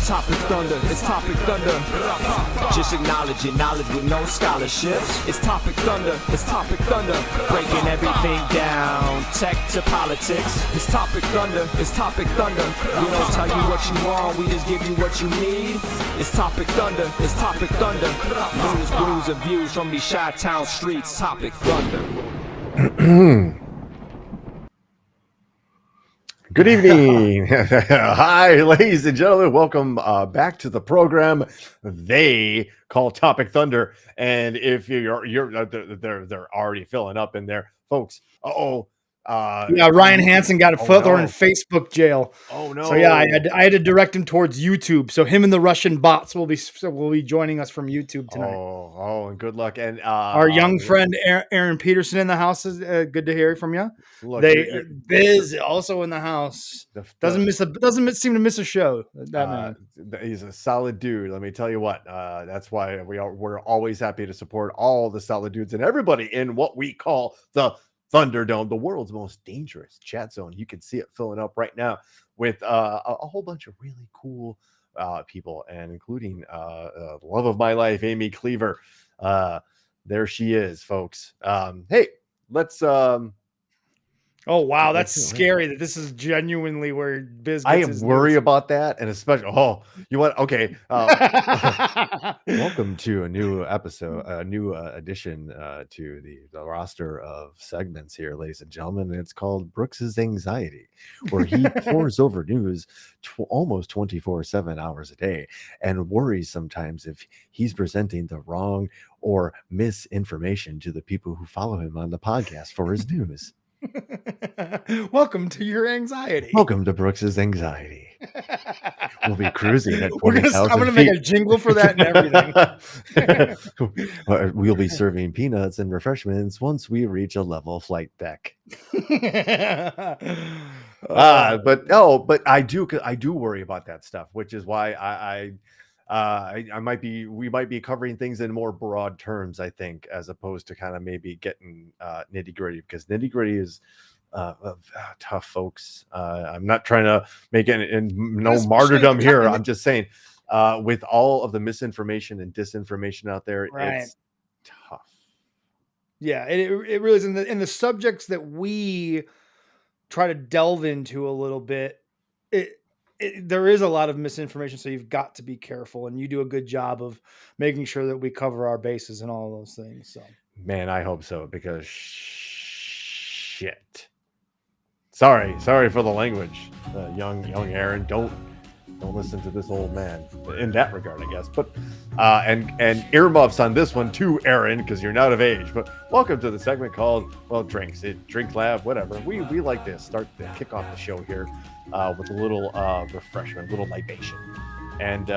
Topic Thunder, it's Topic Thunder. Just acknowledge it, knowledge with no scholarships. It's Topic Thunder, it's Topic Thunder. Breaking everything down, tech to politics. It's Topic Thunder, it's Topic Thunder. We don't tell you what you want, we just give you what you need. It's Topic Thunder, it's Topic Thunder. News, brews, and views from these Chi-Town streets. Topic Thunder. Good evening. Hi, ladies and gentlemen. Welcome back to the program they call Topic Thunder. And if they're already filling up in there, folks. Ryan Hansen got a foot thrown in Facebook jail. Oh no! So yeah, I had to direct him towards YouTube. So him and the Russian bots will be joining us from YouTube tonight. Oh, and good luck. And our young friend Aaron Peterson in the house is good to hear from you. Look, Biz also in the house. Doesn't seem to miss a show. That man. He's a solid dude. Let me tell you what. That's why we're always happy to support all the solid dudes and everybody in what we call the Thunderdome, the world's most dangerous chat zone. You can see it filling up right now with a whole bunch of really cool people, and including love of my life, Amy Cleaver. There she is, folks. Hey, let's. Oh wow, that's scary. That this is genuinely where Biz gets I worry about that, and especially. Oh, you want? Okay. Welcome to a new episode, a new addition to the roster of segments here, ladies and gentlemen. And it's called Broox's Anxiety, where he pores over news almost 24/7 hours a day, and worries sometimes if he's presenting the wrong or misinformation to the people who follow him on the podcast for his news. Welcome to your anxiety. Welcome to Broox's Anxiety. We'll be cruising at 40,000 I'm going to make a jingle for that and everything. We'll be serving peanuts and refreshments once we reach a level flight deck. But I do worry about that stuff, which is why we might be covering things in more broad terms, I think, as opposed to kind of maybe getting nitty gritty, because nitty gritty is tough, folks. I'm not trying to make no martyrdom here. I'm just saying, with all of the misinformation and disinformation out there, right. It's tough. Yeah, it really is. In the subjects that we try to delve into a little bit, there is a lot of misinformation, so you've got to be careful, and you do a good job of making sure that we cover our bases and all those things. So, man, I hope so, because shit. Sorry for the language, young Aaron. Don't listen to this old man in that regard, I guess. But and earmuffs on this one too, Aaron, because you're not of age. But welcome to the segment called Drink Lab, whatever. We like to kick off the show here with a little refreshment, a little libation. And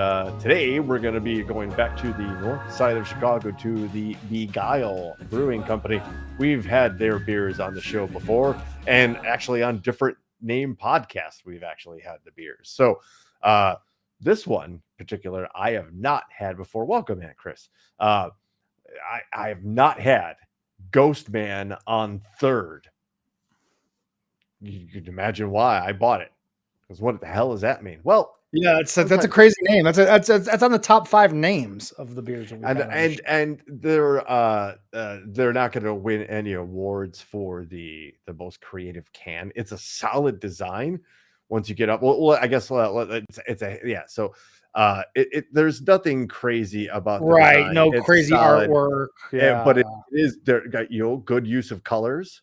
today we're going to be going back to the north side of Chicago to the Beguile Brewing Company. We've had their beers on the show before, and actually on different name podcasts we've actually had the beers. So this one in particular I have not had before. Welcome, Aunt Chris. I have not had Ghost Man on Third. You can imagine why I bought it, because what the hell does that mean? Well, yeah, that's a crazy name. That's on the top 5 names of the beers. And they're not going to win any awards for the most creative can. It's a solid design. Once you get up, well, I guess it's a yeah. So there's nothing crazy about the design. No it's crazy solid artwork. Yeah, but it is there. Got good use of colors.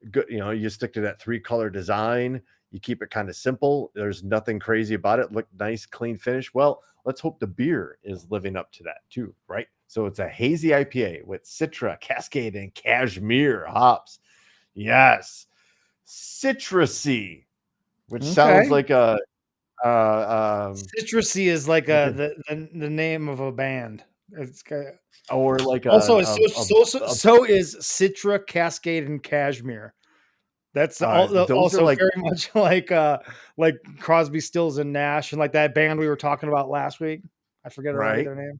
Good, you stick to that 3-color design. You keep it kind of simple. There's nothing crazy about it. Look nice, clean finish. Well, let's hope the beer is living up to that too, right? So it's a hazy IPA with Citra, Cascade, and Cashmere hops. Yes, citrusy, which sounds like a citrusy is like the name of a band. It's or like so is Citra, Cascade, and Cashmere. That's also very much like Crosby, Stills, and Nash, and like that band we were talking about last week. I forget their name.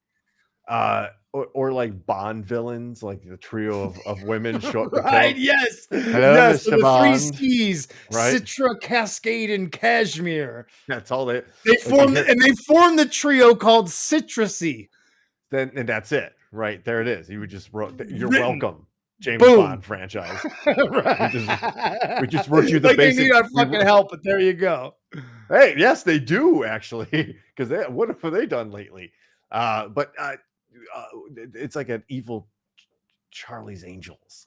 or like Bond villains, like the trio of women show up to Right? kill. Yes. Hello, Yes. So Mr. the three Bond. C's: Right? Citra, Cascade, and Cashmere. That's all they They like. They formed hit, and they formed the trio called Citrusy. then and that's it. Right there, it is. You just wrote. You're Written. welcome, James Boom. Bond franchise. Right. We just wrote you the like basic. they need our fucking help, but there you go. Hey, yes, they do actually, because what have they done lately? It's like an evil Charlie's Angels.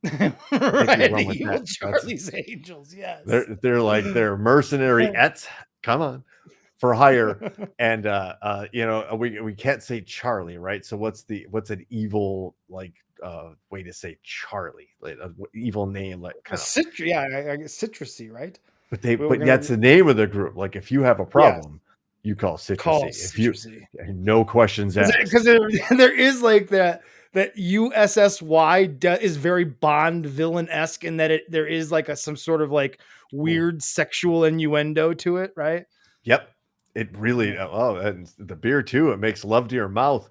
Right, run with evil that. Charlie's Angels. Yes, They're mercenary ets. Come on, for hire, and we can't say Charlie, right? So what's an evil way to say Charlie, like an evil name, like kind of. Yeah, I guess Citrusy, right? But that's the name of the group. Like if you have a problem, you call Citrusy. If you no questions asked, because there is like that USSY is very Bond villain-esque in that there is like some sort of like weird sexual innuendo to it, right? Yep, it really. And the beer too. It makes love to your mouth.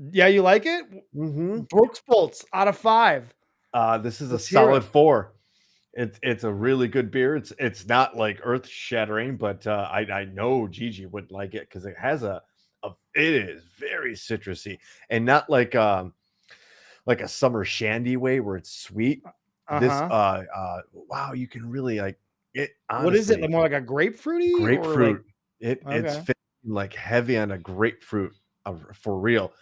Yeah, you like it? Mm-hmm. Brooks Bolts out of 5. This is a solid 4. It's a really good beer. It's not like earth shattering, but I know Gigi wouldn't like it because it has it is very citrusy and not like a summer shandy way where it's sweet. This wow, you can really like it. Honestly, what is it? More like a grapefruity? Grapefruit. It's like heavy on a grapefruit for real,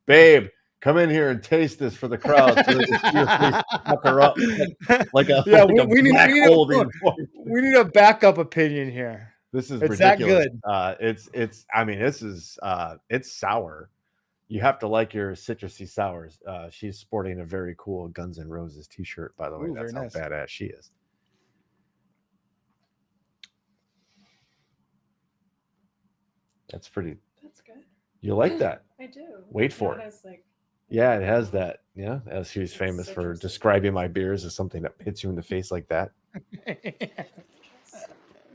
babe. Come in here and taste this for the crowd. Her up like a we need a backup opinion here. This is ridiculous. That good. It's sour. You have to like your citrusy sours. She's sporting a very cool Guns N' Roses t-shirt, by the way. That's how badass she is. That's pretty. That's good. You like that? I do. Wait for it. Yeah, it has that. Yeah, as she's famous for describing my beers as something that hits you in the face like that.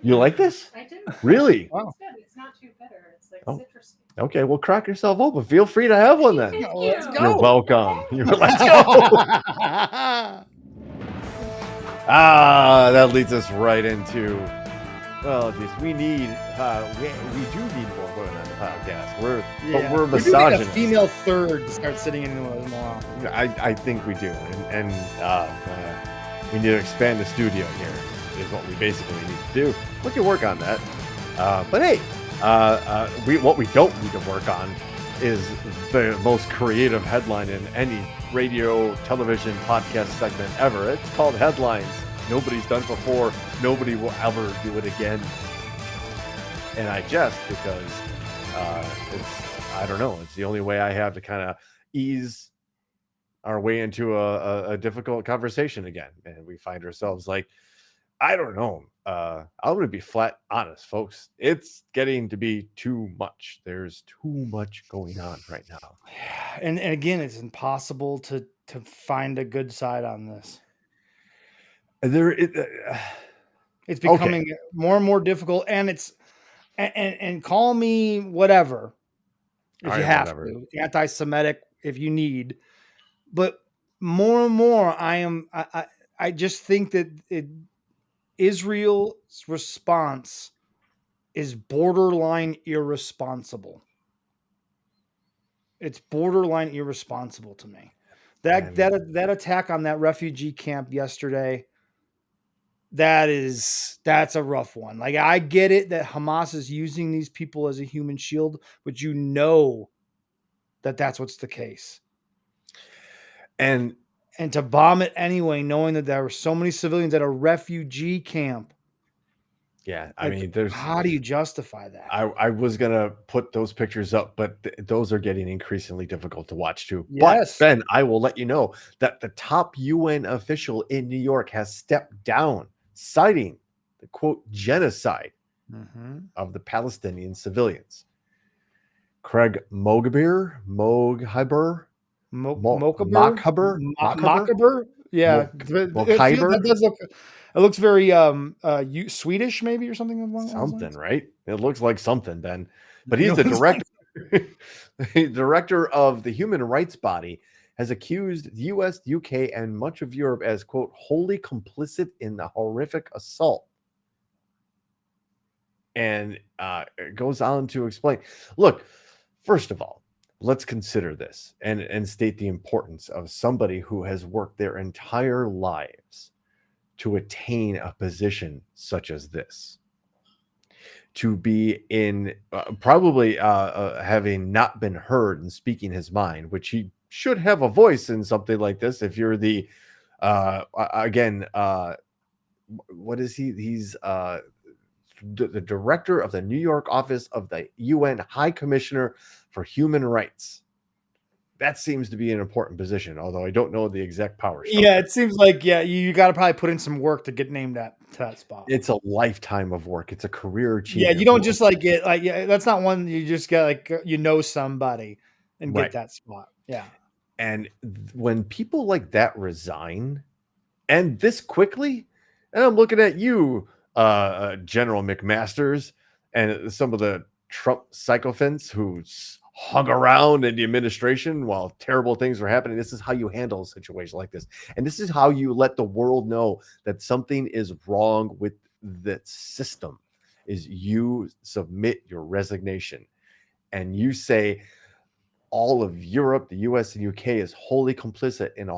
You like this? I do. Really? Wow. It's good. It's not too bitter. It's like citrusy. Okay, well, crack yourself open. Feel free to have one then. Let's go. You're welcome. Let's go. That leads us right into. Well, geez, we do need more women on the podcast. We're misogynists. We need a female third to start sitting in more often. I think we do, and we need to expand the studio here. Is what we basically need to do. We can work on that. But hey, what we don't need to work on is the most creative headline in any radio, television, podcast segment ever. It's called Headlines. Nobody's done before. Nobody will ever do it again. And I jest because I don't know. It's the only way I have to kind of ease our way into a difficult conversation again. And we find ourselves like, I don't know. I'm going to be flat honest, folks. It's getting to be too much. There's too much going on right now. And again, it's impossible to find a good side on this. It's becoming more and more difficult, and and call me whatever if you have to, anti-Semitic if you need, but more and more I just think that Israel's response is borderline irresponsible. It's borderline irresponsible to me. That attack on that refugee camp yesterday, that's a rough one. Like, I get it that Hamas is using these people as a human shield, but you know that's what's the case. And to bomb it anyway, knowing that there were so many civilians at a refugee camp. Yeah, I mean, there's. How do you justify that? I was gonna put those pictures up, but those are getting increasingly difficult to watch too. Yes. But Ben, I will let you know that the top UN official in New York has stepped down, citing the quote genocide of the Palestinian civilians. Craig Moghaber. Yeah, it looks very Swedish, maybe, or something along something, right? It looks like something, Ben. But he's the director The director of the human rights body has accused the US, UK, and much of Europe as, quote, wholly complicit in the horrific assault. And it goes on to explain, look, first of all, let's consider this and state the importance of somebody who has worked their entire lives to attain a position such as this, to be in probably having not been heard and speaking his mind, which he should have a voice in something like this. If you're the again, what is he? He's the director of the New York office of the UN High Commissioner for Human Rights. That seems to be an important position, although I don't know the exact power structure. Yeah, it seems like you got to probably put in some work to get named to that spot. It's a lifetime of work. It's a career Yeah, achievement. you don't just like get like that's not one you just get like somebody and get Right. that spot. Yeah. And when people like that resign, and this quickly, and I'm looking at you, General McMasters, and some of the Trump sycophants who hung around in the administration while terrible things were happening. This is how you handle a situation like this. And this is how you let the world know that something is wrong with the system, is you submit your resignation and you say all of Europe, the US and UK is wholly complicit in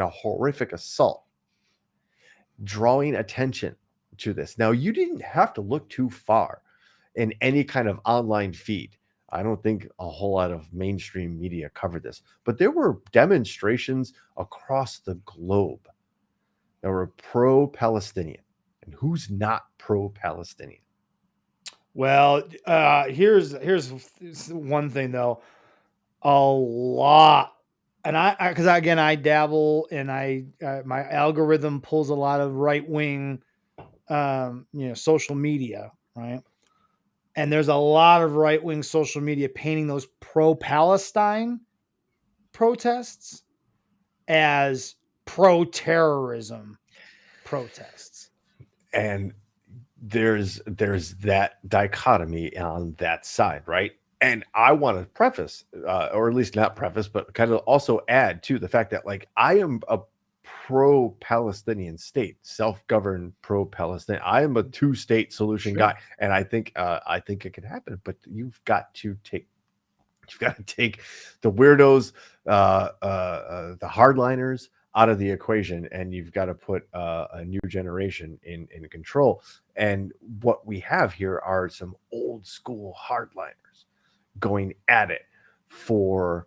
a horrific assault, drawing attention to this. Now, you didn't have to look too far in any kind of online feed. I don't think a whole lot of mainstream media covered this, but there were demonstrations across the globe that were pro-Palestinian. And who's not pro-Palestinian? Well, here's one thing though. A lot, and I because again I dabble and my algorithm pulls a lot of right wing, social media, right? And there's a lot of right wing social media painting those pro Palestine protests as pro terrorism protests. And there's that dichotomy on that side, right? And I want to preface, or at least not preface, but kind of also add to the fact that, like, I am a pro-Palestinian state, self-governed pro-Palestinian. I am a two-state solution guy, and I think it can happen. But you've got to take the weirdos, the hardliners out of the equation, and you've got to put a new generation in control. And what we have here are some old school hardliners going at it for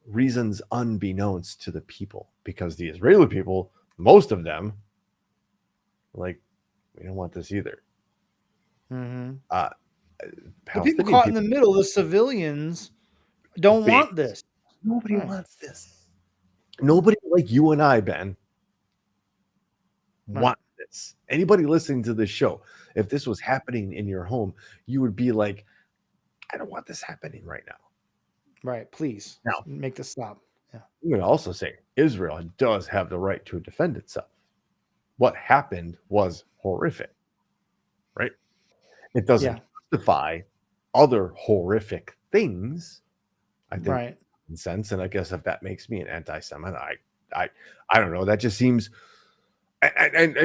reasons unbeknownst to the people, because the Israeli people, most of them, like, we don't want this either. Mm-hmm. The Palestinian people caught in the middle, the civilians, don't want this. Nobody wants this. Nobody like you and I, Ben, want this. Anybody listening to this show, if this was happening in your home, you would be like, I don't want this happening right now. Right. Please Now, make this stop. Yeah. I'm going to also say Israel does have the right to defend itself. What happened was horrific, right? It doesn't justify other horrific things, I think, Right. in sense. And I guess if that makes me an anti-Semite, I don't know. That just seems, and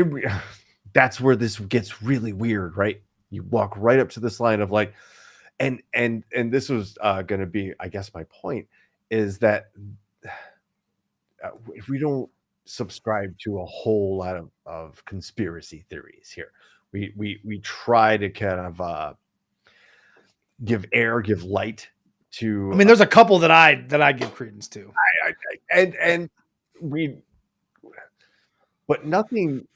that's where this gets really weird, right? You walk right up to this line of like, and this was going to be, I guess, my point is that if we don't subscribe to a whole lot of conspiracy theories here, we try to kind of give light to. I mean, there's a couple that I give credence to, and we, but nothing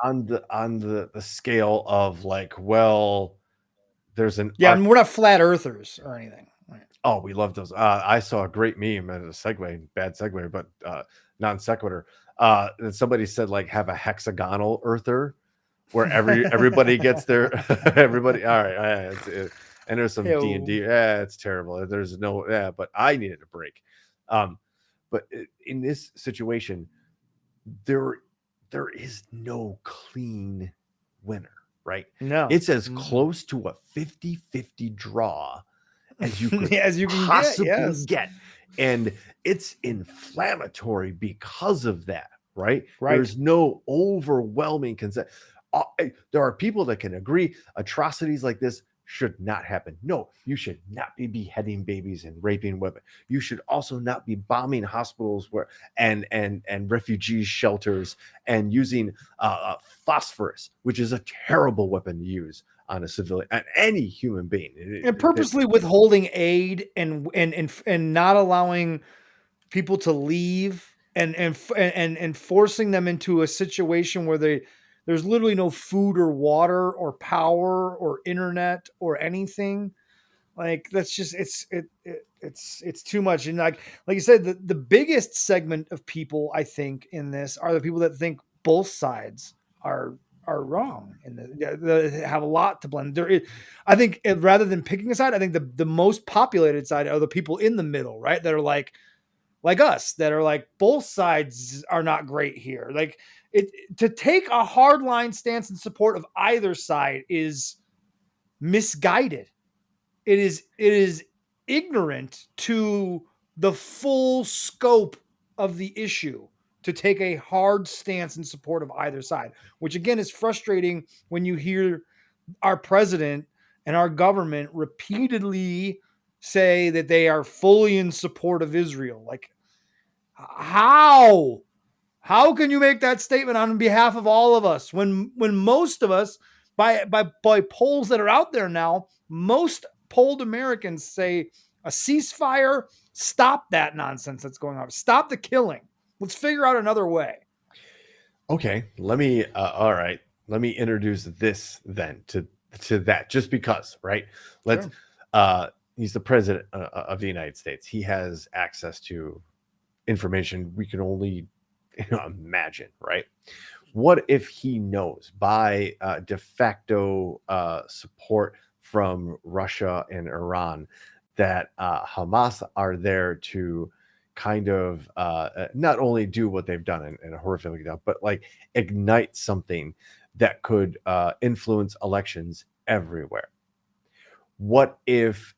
on the scale of like, well, there's an I mean, we're not flat earthers or anything. Right. Oh, we love those. I saw a great meme as a segue, bad segue, but non sequitur. That somebody said like have a hexagonal earther where everybody gets their everybody. All right, and there's some D&D. Yeah, it's terrible. There's no but I needed a break. But in this situation, there is no clean winner, right? No, it's as close to a 50-50 draw as you could as you can possibly get. Yes. get. And it's inflammatory because of that, right? Right. There's no overwhelming consent. There are people that can agree atrocities like this should not happen. No, you should not be beheading babies and raping women. You should also not be bombing hospitals and refugee shelters and using phosphorus, which is a terrible weapon to use on a civilian, on any human being, And purposely withholding aid and not allowing people to leave and forcing them into a situation where there's literally no food or water or power or internet or anything. Like that's just it's too much. And like you said, the biggest segment of people I think in this are the people that think both sides are wrong and they have a lot to blend. I think rather than picking a side, I think the most populated side are the people in the middle, right? That are like us, that are like both sides are not great here. Like to take a hard line stance in support of either side is misguided. It is ignorant to the full scope of the issue to take a hard stance in support of either side, which again is frustrating when you hear our president and our government repeatedly say that they are fully in support of Israel. Like, how can you make that statement on behalf of all of us when most of us, by polls that are out there now, most polled Americans say a ceasefire, stop that nonsense that's going on, stop the killing, let's figure out another way. Okay, let me all right, let me introduce this then to that, just because, right? Let's he's the president of the United States. He has access to information we can only imagine, right? What if he knows by de facto support from Russia and Iran that Hamas are there to kind of not only do what they've done and horrifically done, but like ignite something that could influence elections everywhere? What if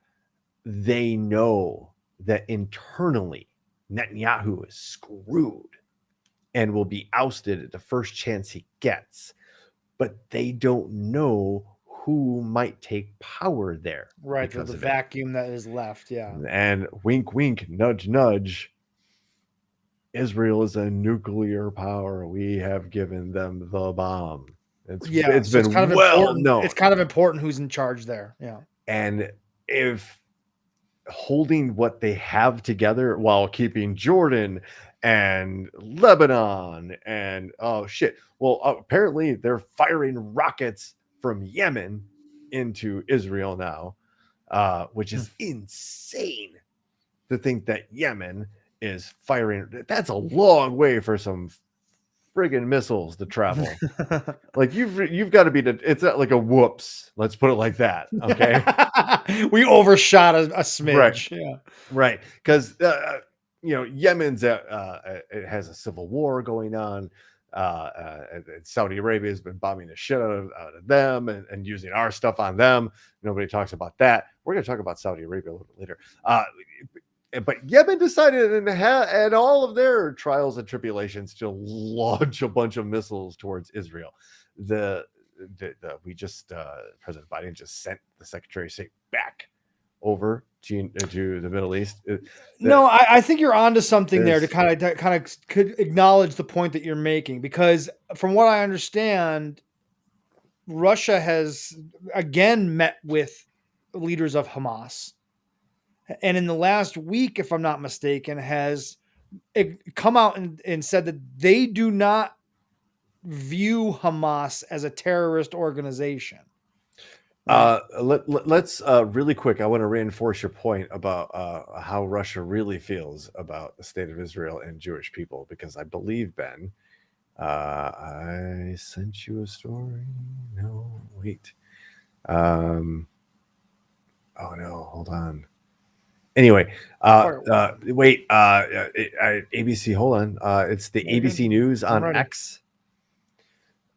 they know that internally Netanyahu is screwed and will be ousted at the first chance he gets, but they don't know who might take power there? Right, the vacuum that is left. Yeah. And wink, wink, nudge, nudge. Israel is a nuclear power. We have given them the bomb. It's been kind of well important. known. It's kind of important who's in charge there. Yeah. And if holding what they have together while keeping Jordan and Lebanon and apparently they're firing rockets from Yemen into Israel now, which is insane to think that Yemen is firing. That's a long way for some friggin' missiles to travel. Like you've got to be it's not like a whoops, let's put it like that. Okay. We overshot a smidge. Right. Yeah. Right. Because Yemen's it has a civil war going on. Saudi Arabia has been bombing the shit out of them and using our stuff on them. Nobody talks about that. We're going to talk about Saudi Arabia a little bit later. But Yemen decided, and all of their trials and tribulations, to launch a bunch of missiles towards Israel. President Biden just sent the Secretary of State back over to the Middle East. I think you're onto something there to kind of could acknowledge the point that you're making, because from what I understand, Russia has again met with leaders of Hamas. And in the last week, if I'm not mistaken, has come out and said that they do not view Hamas as a terrorist organization. Let's really quick. I want to reinforce your point about how Russia really feels about the state of Israel and Jewish people, because I believe, Ben, I sent you a story. No, wait. Oh no, hold on. Anyway, wait. ABC. Hold on. It's the ABC News on X.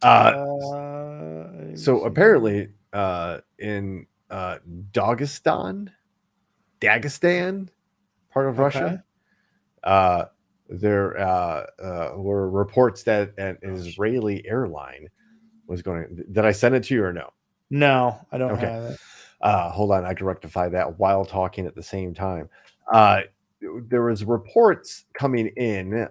So apparently, in Dagestan, Dagestan, part of Russia. There were reports that an Israeli airline was going. Did I send it to you or no? No, I don't Okay. have it. Hold on, I can rectify that while talking at the same time. There was reports coming in,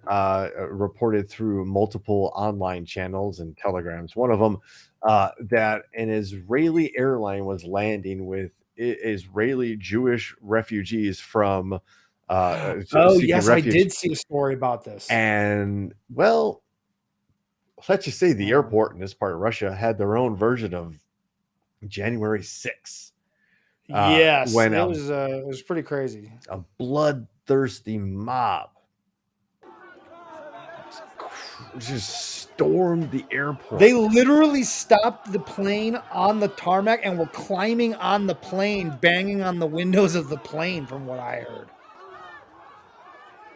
reported through multiple online channels and telegrams. One of them that an Israeli airline was landing with Israeli Jewish refugees from Oh, seeking yes, I refuge. did see a story about this. And well, let's just say the airport in this part of Russia had their own version of January 6th. Yes, When it was pretty crazy. a bloodthirsty mob just stormed the airport. They literally stopped the plane on the tarmac and were climbing on the plane, banging on the windows of the plane, from what I heard.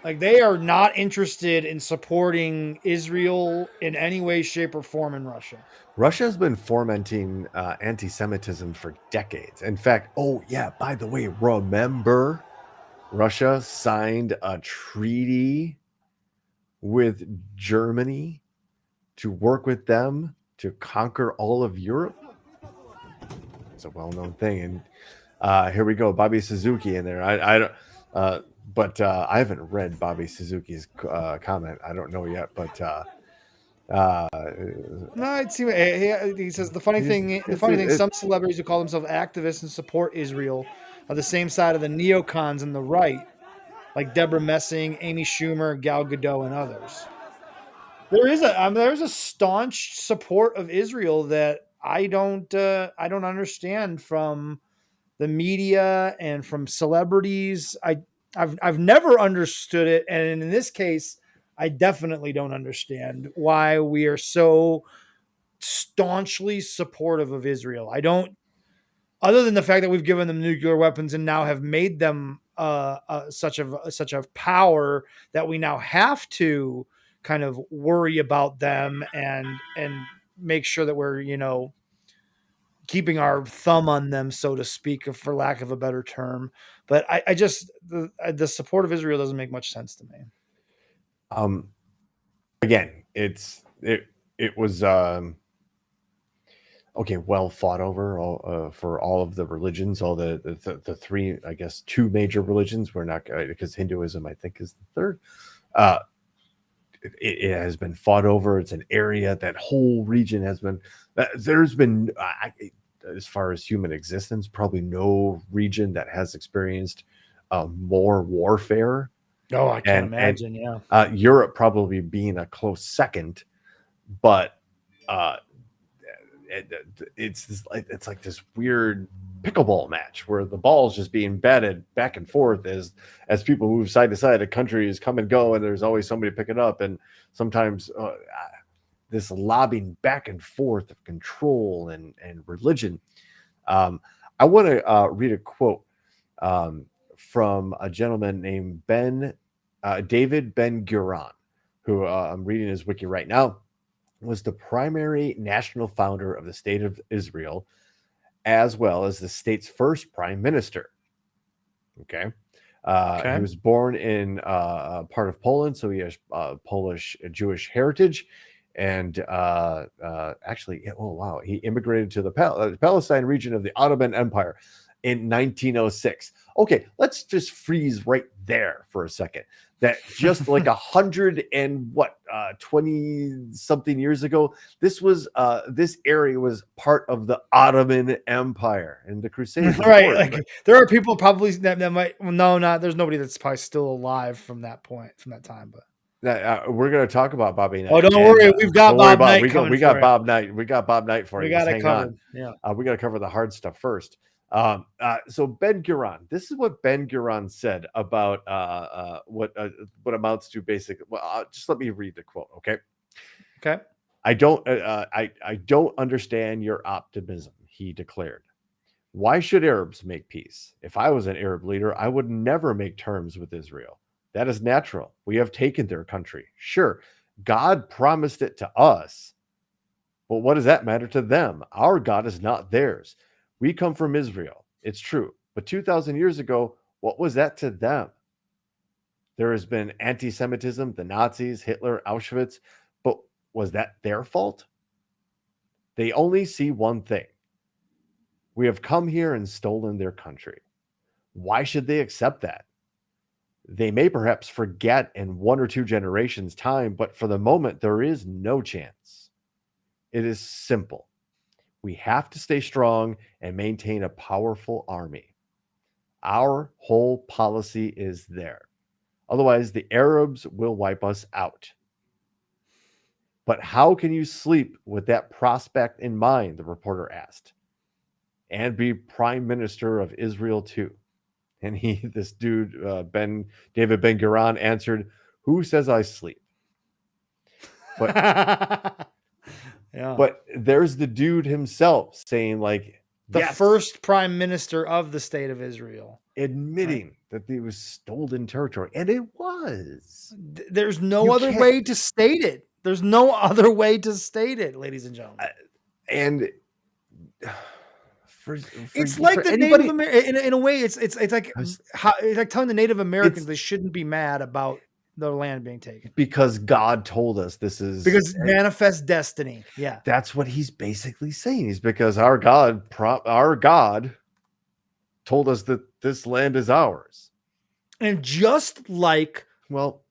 Like, they are not interested in supporting Israel in any way, shape, or form in Russia. Russia has been fomenting anti-Semitism for decades. In fact, oh yeah, by the way, remember Russia signed a treaty with Germany to work with them to conquer all of Europe? It's a well-known thing. And here we go, Bobby Suzuki in there. I don't, but I haven't read Bobby Suzuki's comment. I don't know yet, but No, it seems he says the funny thing. Some celebrities who call themselves activists and support Israel are the same side of the neocons and the right, like Deborah Messing, Amy Schumer, Gal Gadot, and others. There's a staunch support of Israel that I don't understand from the media and from celebrities. I've never understood it, and in this case, I definitely don't understand why we are so staunchly supportive of Israel. I don't, other than the fact that we've given them nuclear weapons and now have made them such a power that we now have to kind of worry about them and make sure that we're keeping our thumb on them, so to speak, for lack of a better term. But I just the support of Israel doesn't make much sense to me. Again, it was okay, well fought over for all of the religions, all the three, I guess, two major religions. We're not, because Hinduism, I think, is the third. It has been fought over. It's an area, that whole region has been. There's been, as far as human existence, probably no region that has experienced more warfare. Oh, I can't imagine. Europe probably being a close second, but it's like this weird pickleball match where the ball's just being batted back and forth as people move side to side. A country is come and go, and there's always somebody to pick it up. And sometimes this lobbing back and forth of control and religion. I want to read a quote from a gentleman named David Ben-Gurion, who I'm reading his wiki right now, was the primary national founder of the state of Israel, as well as the state's first prime minister. Okay. He was born in part of Poland, so he has Polish Jewish heritage. And actually, oh wow, he immigrated to the Palestine region of the Ottoman Empire in 1906. Okay, let's just freeze right there for a second. That just like 20 something years ago, this area was part of the Ottoman Empire and the Crusades. Right. Like, there are people probably that might, well, no, not, there's nobody that's probably still alive from that time, but. We're going to talk about Bobby Knight. Oh, don't worry, we've got Bob Knight. We got Bob Knight. We got Bob Knight for you. We got it covered. On. Yeah. We got to cover the hard stuff first. So Ben-Gurion, this is what Ben-Gurion said about what amounts to basically. Well, just let me read the quote, okay? Okay. I don't understand your optimism, he declared. Why should Arabs make peace? If I was an Arab leader, I would never make terms with Israel. That is natural. We have taken their country. Sure, God promised it to us, but what does that matter to them? Our God is not theirs. We come from Israel. It's true. But 2,000 years ago, What was that to them? There has been anti-Semitism, the Nazis, Hitler, Auschwitz, but was that their fault? They only see one thing. We have come here and stolen their country. Why should they accept that? They may perhaps forget in 1 or 2 generations' time, but for the moment, there is no chance. It is simple. We have to stay strong and maintain a powerful army. Our whole policy is there. Otherwise, the Arabs will wipe us out. But how can you sleep with that prospect in mind? The reporter asked. And be prime minister of Israel too. And this dude, David Ben-Gurion, answered, "Who says I sleep?" But yeah. But there's the dude himself saying, like, the yes, first prime minister of the state of Israel, admitting that it was stolen territory, and it was. There's no You other can't- way to state it. There's no other way to state it, ladies and gentlemen. And It's like the anybody, Native American. In a way, it's like it's like telling the Native Americans they shouldn't be mad about their land being taken because God told us this is because manifest destiny. Yeah, that's what he's basically saying. He's because our God told us that this land is ours. and just like Well,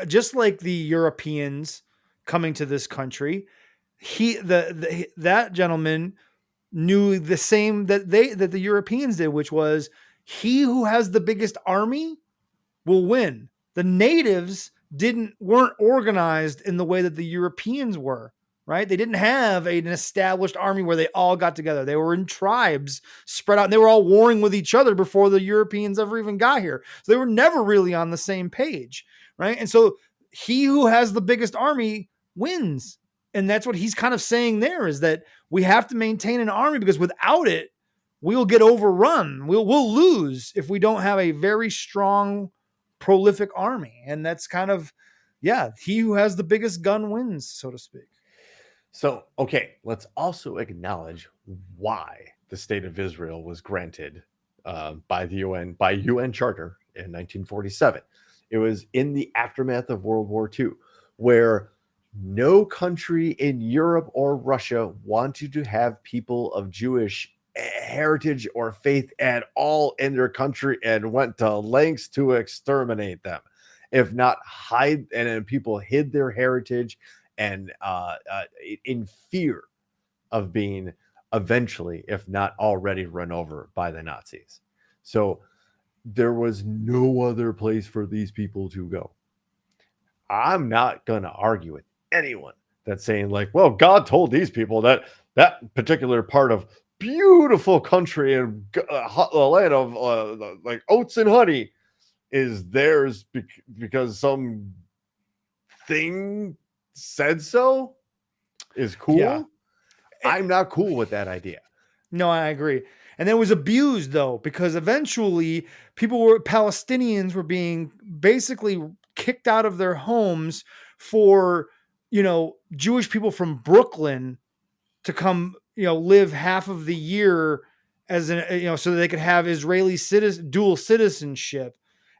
just like the Europeans coming to this country, that gentleman knew the same that the Europeans did, which was he who has the biggest army will win. The natives weren't organized in the way that the Europeans were, right? They didn't have an established army where they all got together. They were in tribes spread out and they were all warring with each other before the Europeans ever even got here. So they were never really on the same page, right? And so he who has the biggest army wins. And that's what he's kind of saying there, is that we have to maintain an army because without it, we'll get overrun. We'll lose if we don't have a very strong, prolific army. And that's kind of, he who has the biggest gun wins, so to speak. So, okay, let's also acknowledge why the state of Israel was granted by UN Charter in 1947. It was in the aftermath of World War II, where no country in Europe or Russia wanted to have people of Jewish heritage or faith at all in their country and went to lengths to exterminate them, if not hide. And then people hid their heritage and in fear of being eventually, if not already, run over by the Nazis. So there was no other place for these people to go. I'm not going to argue with anyone that's saying, like, well, God told these people that particular part of beautiful country and the land of like oats and honey is theirs because some thing said so is cool. Yeah. I'm not cool with that idea. No, I agree. And then it was abused though, because eventually Palestinians were being basically kicked out of their homes for, Jewish people from Brooklyn to come, live half of the year as so that they could have Israeli dual citizenship.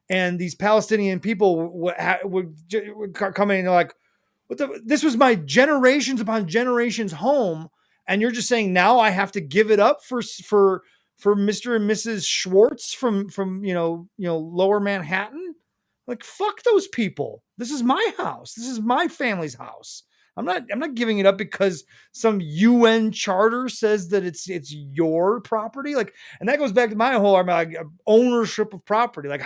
And these Palestinian people would come in and they're like, this was my generations upon generations home. And you're just saying now I have to give it up for Mr. and Mrs. Schwartz from Lower Manhattan. Like, fuck those people. This is my house. This is my family's house. I'm not giving it up because some UN charter says that it's your property. Like, and that goes back to my whole ownership of property. Like,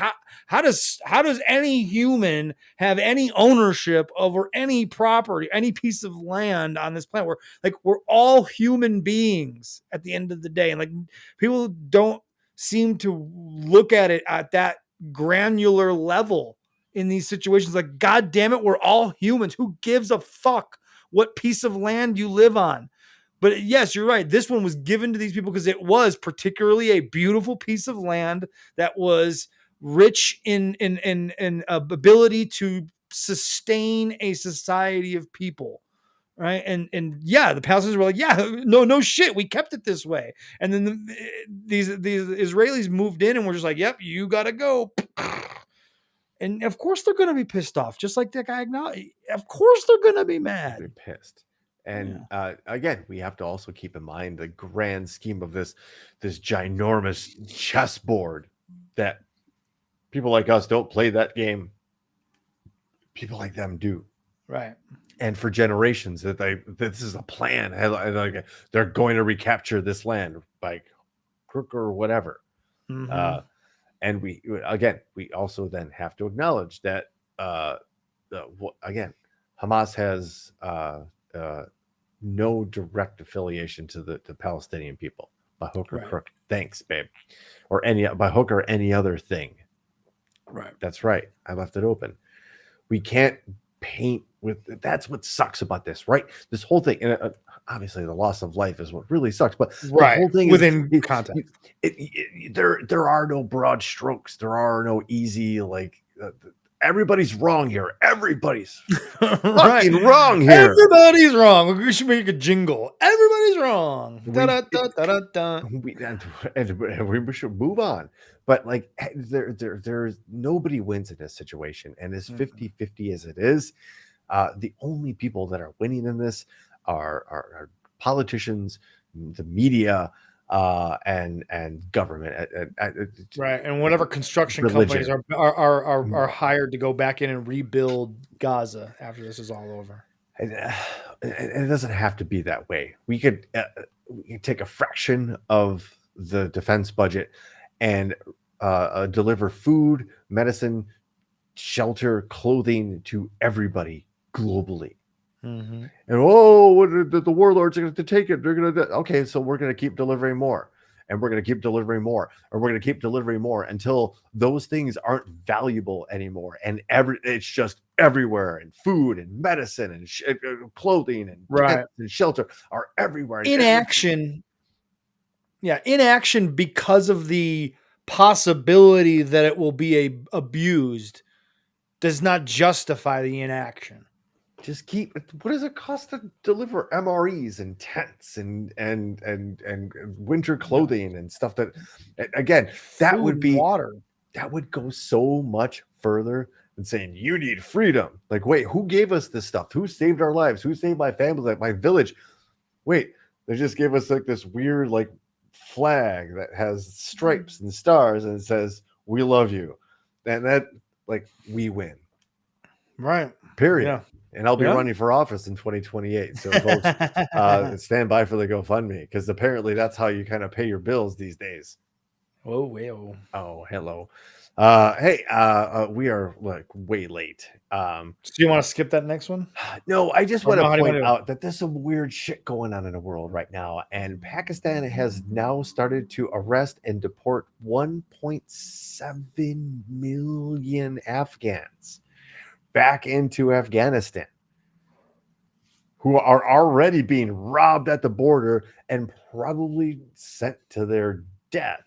how does any human have any ownership over any property, any piece of land on this planet? We're all human beings at the end of the day, and like people don't seem to look at it at that granular level in these situations. Like, God damn it, we're all humans. Who gives a fuck what piece of land you live on? But yes, you're right. This one was given to these people because it was particularly a beautiful piece of land that was rich in ability to sustain a society of people. right? And yeah, the Palestinians were like, yeah, no shit, we kept it this way. And then these Israelis moved in and were just like, yep, you gotta go. And of course they're gonna be pissed off, just like that guy acknowledged. Of course they're gonna be mad. They're pissed. And again, we have to also keep in mind the grand scheme of this ginormous chessboard that people like us don't play that game. People like them do. Right. And for generations that this is a plan. Like they're going to recapture this land by crook or whatever. Mhm. And we also then have to acknowledge that again, Hamas has no direct affiliation to the Palestinian people by hook or crook. Thanks, babe. Or by hook or any other thing. Right. That's right. I left it open. We can't paint with. That's what sucks about this, right? This whole thing, and obviously the loss of life is what really sucks. But the whole thing within context, there are no broad strokes. There are no easy everybody's wrong here. Everybody's fucking wrong here. Everybody's wrong. We should make a jingle. Everybody's wrong. We should move on. But like there's nobody wins in this situation. And as 50-50 as it is, the only people that are winning in this are politicians, the media, and government, right? And whatever construction religion. companies are hired to go back in and rebuild Gaza after this is all over. And it doesn't have to be that way. We could take a fraction of the defense budget and deliver food, medicine, shelter, clothing to everybody globally. Mm-hmm. And the warlords are going to take it. They're going to okay. So we're going to keep delivering more, and we're going to keep delivering more, and we're going to keep delivering more until those things aren't valuable anymore. And it's just everywhere, and food, and medicine, and clothing, and tents and shelter are everywhere. Inaction because of the possibility that it will be abused does not justify the inaction. Just what does it cost to deliver MREs and tents and winter clothing and stuff that, again, that would be water. That would go so much further than saying you need freedom. Like, wait, who gave us this stuff? Who saved our lives? Who saved my family, like my village? Wait, they just gave us like this weird like flag that has stripes and stars and it says we love you. And that like we win. Right. Period. Yeah. And I'll be running for office in 2028. So folks, stand by for the GoFundMe because apparently that's how you kind of pay your bills these days. Oh, well. Oh, hello. Hey, we are like way late. So you want to skip that next one? No, I just want to point out that there's some weird shit going on in the world right now. And Pakistan has now started to arrest and deport 1.7 million Afghans back into Afghanistan, who are already being robbed at the border and probably sent to their death,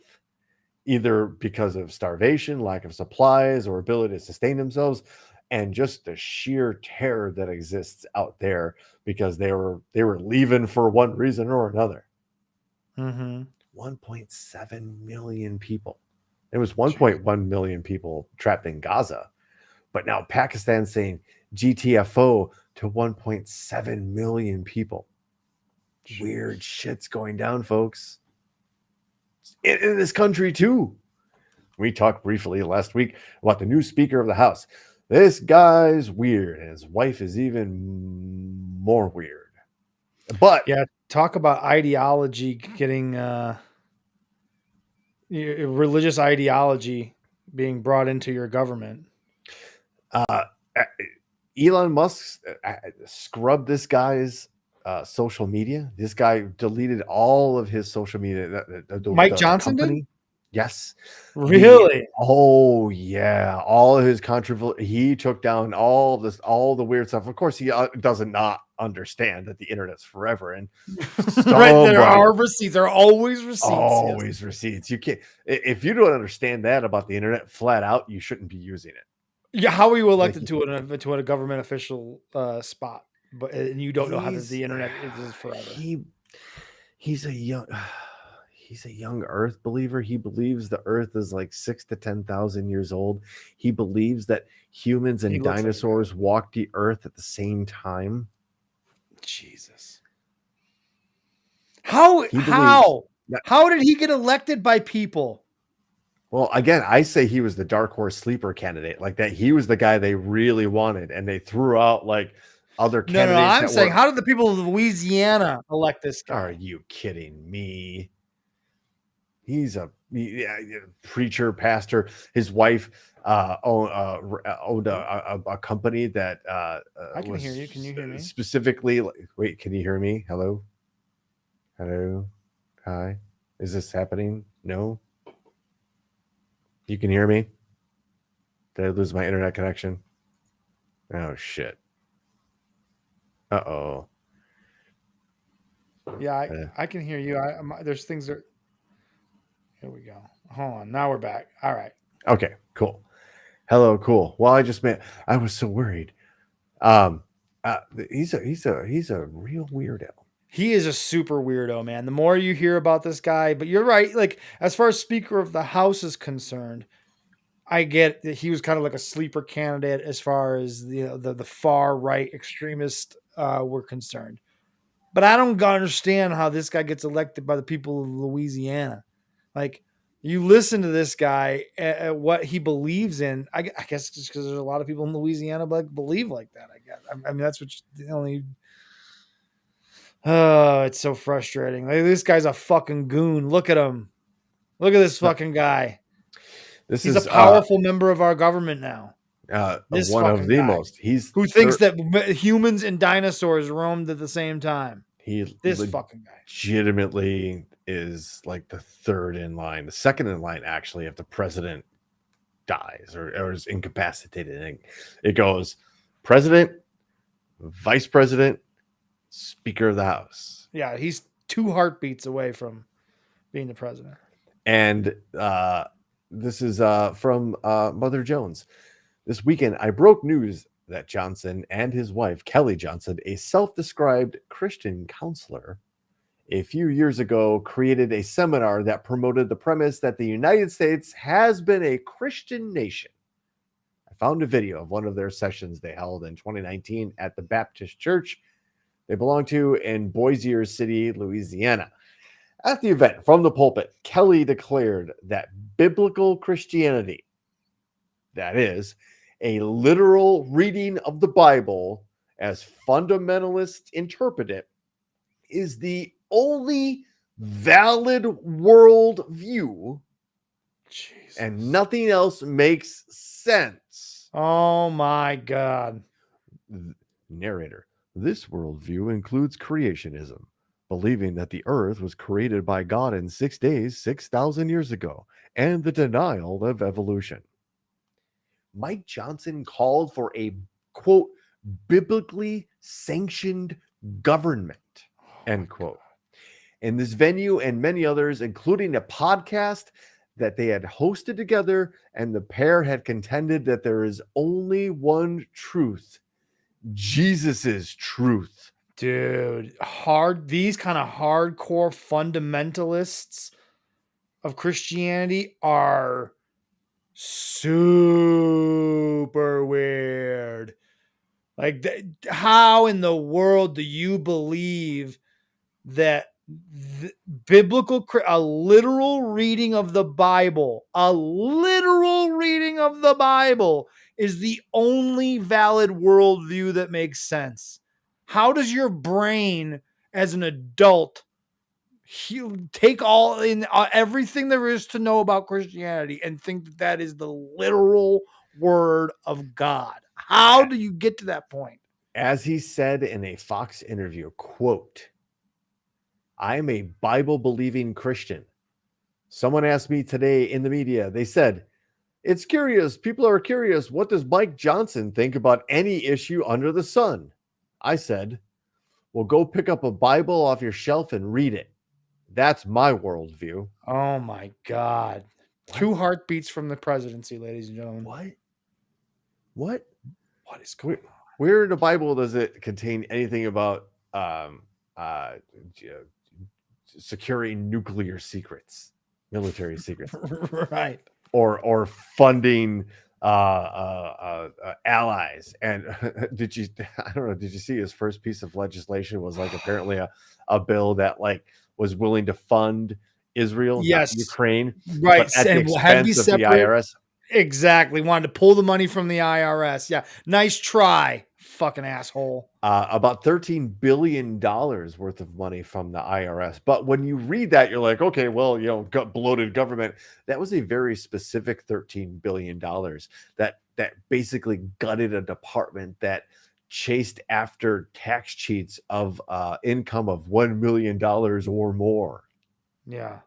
either because of starvation, lack of supplies, or ability to sustain themselves, and just the sheer terror that exists out there because they were leaving for one reason or another. 1.7 million people. It was 1.1 million people trapped in Gaza. But now Pakistan's saying GTFO to 1.7 million people. Weird shit's going down, folks. In this country, too. We talked briefly last week about the new Speaker of the House. This guy's weird, and his wife is even more weird. But yeah, talk about ideology getting religious ideology being brought into your government. Elon Musk scrubbed this guy's social media. This guy deleted all of his social media. Mike Johnson did? Yes. Really? Oh yeah. All of his controversy. He took down all the weird stuff. Of course, he does not understand that the internet's forever. And there are receipts. There are always receipts. Always receipts. You can't. If you don't understand that about the internet flat out, you shouldn't be using it. Yeah. How were you elected to a government official spot? but and you don't know how He's- the internet is forever. He's a young Earth believer. He believes the Earth is like 6,000 to 10,000 years old. He believes that humans He and looks like dinosaurs walked the Earth at the same time. Jesus. How He believes that- how did he get elected by people? Well, again, I say he was the dark horse sleeper candidate, like that. He was the guy they really wanted, and they threw out like other No, candidates. I'm that saying, were, how did the people of Louisiana elect this Are guy? you kidding me? He's a preacher, pastor. His wife owned a company that I can hear you. Can you hear me? Specifically, wait, can you hear me? Hello? Hello? Hi? Is this happening? No? You can hear me? Did I lose my internet connection? Oh, shit. Uh-oh. Yeah, I can hear you. There's things that. Here we go. Hold on. Now we're back. All right. Okay, cool. Hello, cool. Well, I was so worried. He's a real weirdo. He is a super weirdo, man. The more you hear about this guy, but you're right. Like, as far as Speaker of the House is concerned, I get that he was kind of like a sleeper candidate as far as the far right extremists were concerned. But I don't understand how this guy gets elected by the people of Louisiana. Like, you listen to this guy at what he believes in. I guess just because there's a lot of people in Louisiana believe like that. I guess. I mean, that's what the only. Oh, it's so frustrating. Like, this guy's a fucking goon. Look at him. Look at this fucking guy. He's a powerful member of our government now. This one of fucking the guy most. Who thinks that humans and dinosaurs roamed at the same time? This fucking guy. Legitimately is like the third in line, the second in line, actually, if the president dies or is incapacitated. And it goes president, vice president, Speaker of the House. Yeah, he's 2 heartbeats away from being the president. And this is from Mother Jones. This weekend, I broke news that Johnson and his wife, Kelly Johnson, a self-described Christian counselor, a few years ago created a seminar that promoted the premise that the United States has been a Christian nation. I found a video of one of their sessions they held in 2019 at the Baptist Church they belong to in Bossier City, Louisiana. At the event, from the pulpit, Kelly declared that biblical Christianity, that is, a literal reading of the Bible as fundamentalists interpret it, is the only valid world view, and nothing else makes sense. Oh my God. Narrator, this worldview includes creationism, believing that the earth was created by God in 6 days, 6,000 years ago, and the denial of evolution. Mike Johnson called for a, quote, biblically sanctioned government, end quote. In this venue and many others, including a podcast that they had hosted together, and the pair had contended that there is only one truth, Jesus's truth. Dude, these kind of hardcore fundamentalists of Christianity are super weird. Like, how in the world do you believe that a literal reading of the Bible, is the only valid worldview that makes sense? How does your brain as an adult take all in everything there is to know about Christianity and think that that is the literal word of God? How do you get to that point? As he said in a Fox interview, quote, I'm a Bible-believing Christian. Someone asked me today in the media, they said, it's curious. People are curious. What does Mike Johnson think about any issue under the sun? I said, well, go pick up a Bible off your shelf and read it. That's my worldview. Oh my God. What? 2 heartbeats from the presidency, ladies and gentlemen. What is going on? Where in the Bible does it contain anything about j- securing nuclear secrets, military secrets, Right. or funding allies? And did you? I don't know. Did you see his first piece of legislation was like apparently a bill that like was willing to fund Israel, not Yes. Ukraine, Right. but at the And had to be expense of the separate. IRS. Exactly. Wanted to pull the money from the IRS. Yeah. Nice try, fucking asshole. About $13 billion worth of money from the IRS. But when you read that, you're like, okay, well, bloated government. That was a very specific $13 billion that basically gutted a department that chased after tax cheats of income of $1 million or more. Yeah.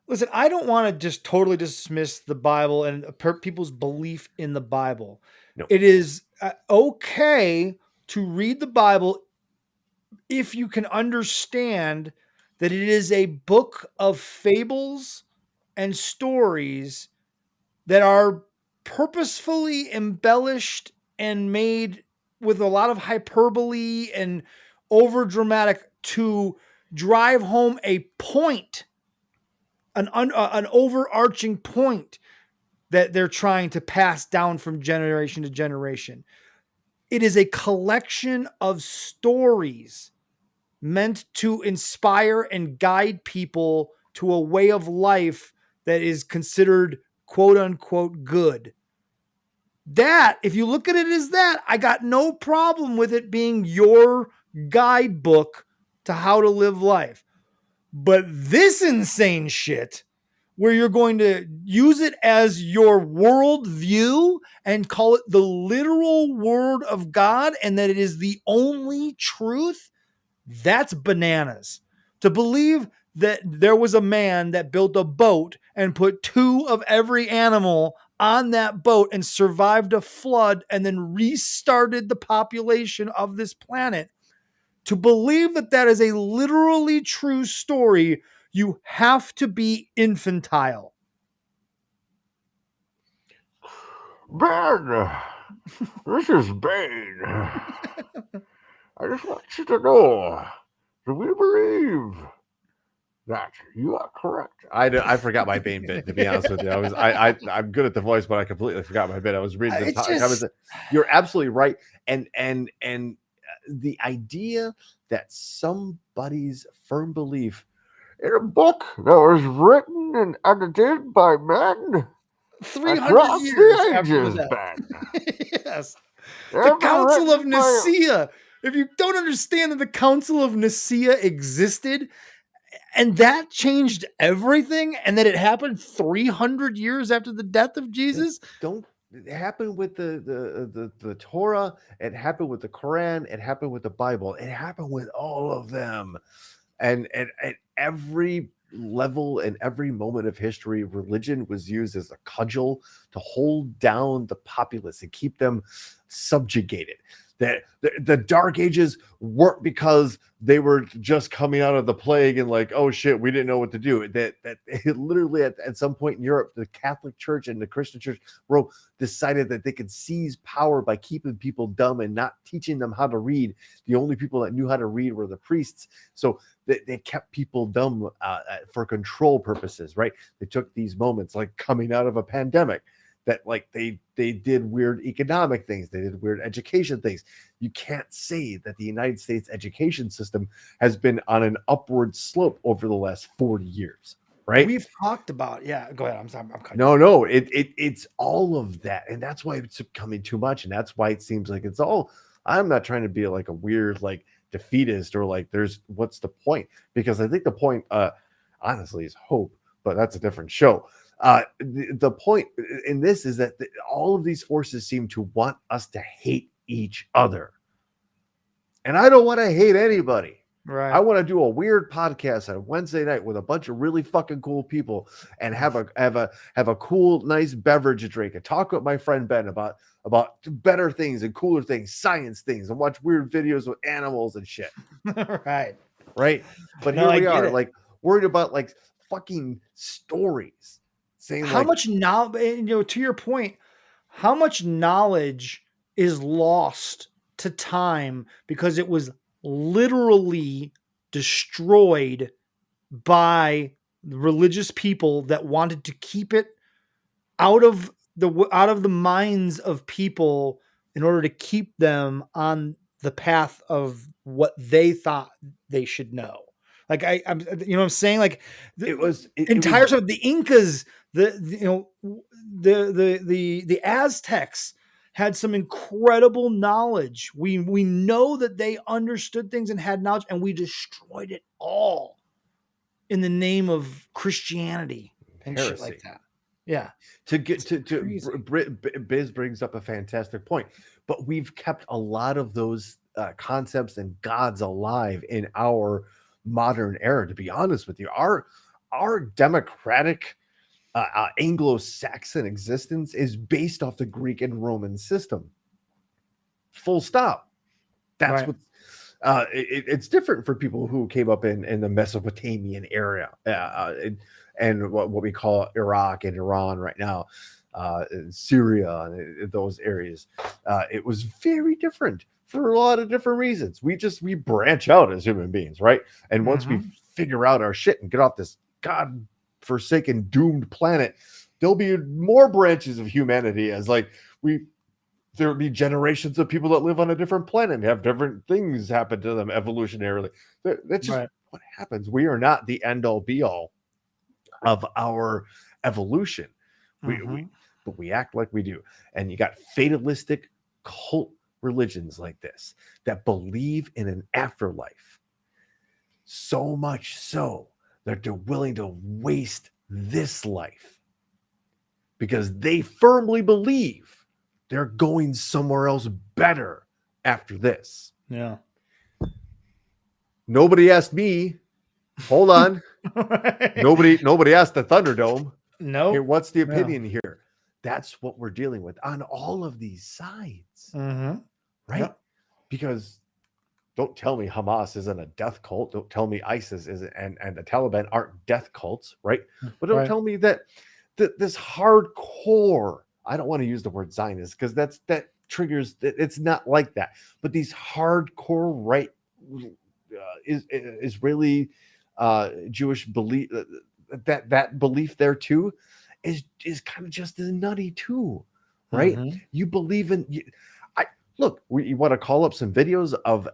Listen, I don't want to just totally dismiss the Bible and people's belief in the Bible. No. It is okay to read the Bible if you can understand that it is a book of fables and stories that are purposefully embellished and made with a lot of hyperbole and over dramatic to drive home a point, an overarching point that they're trying to pass down from generation to generation. It is a collection of stories meant to inspire and guide people to a way of life that is considered quote unquote good. That, if you look at it as that, I got no problem with it being your guidebook to how to live life. But this insane shit, where you're going to use it as your worldview and call it the literal word of God and that it is the only truth, that's bananas. To believe that there was a man that built a boat and put 2 of every animal on that boat and survived a flood and then restarted the population of this planet. To believe that that is a literally true story, you have to be infantile. Ben, this is Bane. I just want you to know that we believe that you are correct. I forgot my Bane bit, to be honest with you. I'm good at the voice, but I completely forgot my bit. I was reading the comments. You're absolutely right. And the idea that somebody's firm belief in a book that was written and edited by men 300 years after the death. Yes. The Council of Nicaea. If you don't understand that the Council of Nicaea existed and that changed everything and that it happened 300 years after the death of Jesus. It happened with the Torah. It happened with the Quran. It happened with the Bible. It happened with all of them. And at every level and every moment of history, religion was used as a cudgel to hold down the populace and keep them subjugated. That the Dark Ages weren't because they were just coming out of the plague and like, oh shit, we didn't know what to do. That literally at some point in Europe, the Catholic Church and the Christian Church decided that they could seize power by keeping people dumb and not teaching them how to read. The only people that knew how to read were the priests. So they kept people dumb for control purposes, right? They took these moments like coming out of a pandemic that like they did weird economic things. They did weird education things. You can't say that the United States education system has been on an upward slope over the last 40 years, right? We've talked about, yeah, go ahead. I'm sorry. I'm cutting. No, it's all of that. And that's why it's becoming too much. And that's why it seems like it's all, I'm not trying to be like a weird, like defeatist or like what's the point? Because I think the point, honestly, is hope, but that's a different show. The point in this is that all of these forces seem to want us to hate each other. And I don't want to hate anybody. Right. I want to do a weird podcast on Wednesday night with a bunch of really fucking cool people and have a cool, nice beverage to drink and talk with my friend Ben about better things and cooler things, science things, and watch weird videos with animals and shit. Right. But No, here we are, it. like worried about like fucking stories. Saying how much knowledge, to your point, how much knowledge is lost to time because it was literally destroyed by religious people that wanted to keep it out of the minds of people in order to keep them on the path of what they thought they should know. Like I'm, you know what I'm saying? Like It was entire so the Incas, the Aztecs had some incredible knowledge. We know that they understood things and had knowledge, and we destroyed it all in the name of Christianity and shit like heresy. that. Yeah. To get to crazy. Biz brings up a fantastic point, but we've kept a lot of those concepts and gods alive in our modern era. To be honest with you, our democratic Anglo-Saxon existence is based off the Greek and Roman system. Full stop. That's Right. what. It's different for people who came up in the Mesopotamian area and what we call Iraq and Iran right now, and Syria and those areas. It was very different for a lot of different reasons. We branch out as human beings, right? And once we figure out our shit and get off this god-forsaken doomed planet, there'll be more branches of humanity as like there would be generations of people that live on a different planet and have different things happen to them evolutionarily. That's just what happens. We are not the end all be all of our evolution. But we act like we do. And you got fatalistic cult religions like this that believe in an afterlife. So much so that they're willing to waste this life because they firmly believe they're going somewhere else better after this. Yeah. Nobody asked me. Hold on. Nobody asked the Thunderdome. No. Hey, what's the opinion here? That's what we're dealing with on all of these sides. Right? Yep. Because don't tell me Hamas isn't a death cult. Don't tell me ISIS isn't and the Taliban aren't death cults, right? But don't tell me that this hardcore, I don't want to use the word Zionist because that triggers. It's not like that. But these hardcore right Israeli Jewish belief that belief there too is kind of just as nutty too, right? You believe in. Look, you want to call up some videos of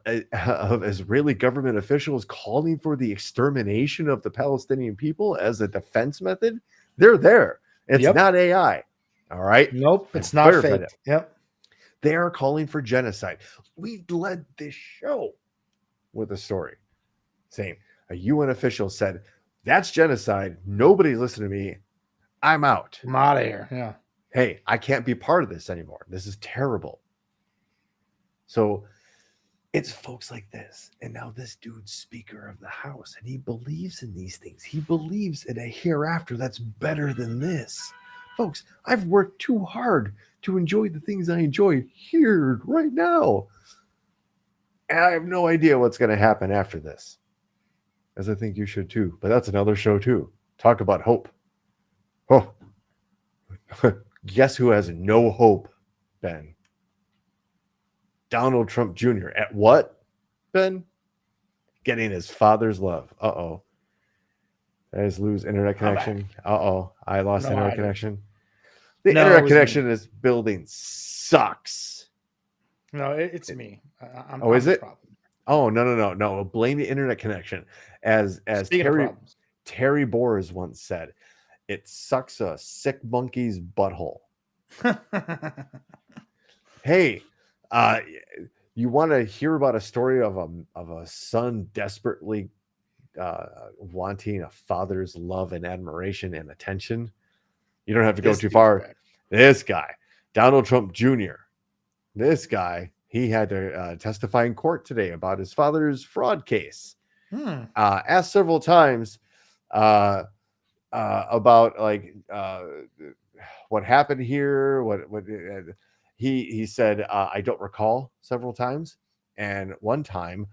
Israeli government officials calling for the extermination of the Palestinian people as a defense method? They're there. It's not AI. All right. Nope, it's not fake. Yep. They are calling for genocide. We led this show with a story saying a UN official said, that's genocide. Nobody's listening to me. I'm out. I'm out of here. Yeah. Hey, I can't be part of this anymore. This is terrible. So it's folks like this. And now this dude's Speaker of the House, and he believes in these things. He believes in a hereafter that's better than this. Folks, I've worked too hard to enjoy the things I enjoy here right now. And I have no idea what's going to happen after this. As I think you should too. But that's another show too. Talk about hope. Oh, guess who has no hope, Ben? Donald Trump Jr. At what, Ben? Getting his father's love. Uh-oh. I just lose internet connection. Uh-oh. I lost internet connection. The internet connection in this building sucks. No, it's me. I'm is it? Problem. Oh, no. Blame the internet connection. As Terry Boers once said, it sucks a sick monkey's butthole. Hey, you want to hear about a story of a son desperately wanting a father's love and admiration and attention? You don't have to go too far. This guy, Donald Trump Jr., this guy, he had to testify in court today about his father's fraud case. Asked several times about like what happened here. What he said, I don't recall several times. And one time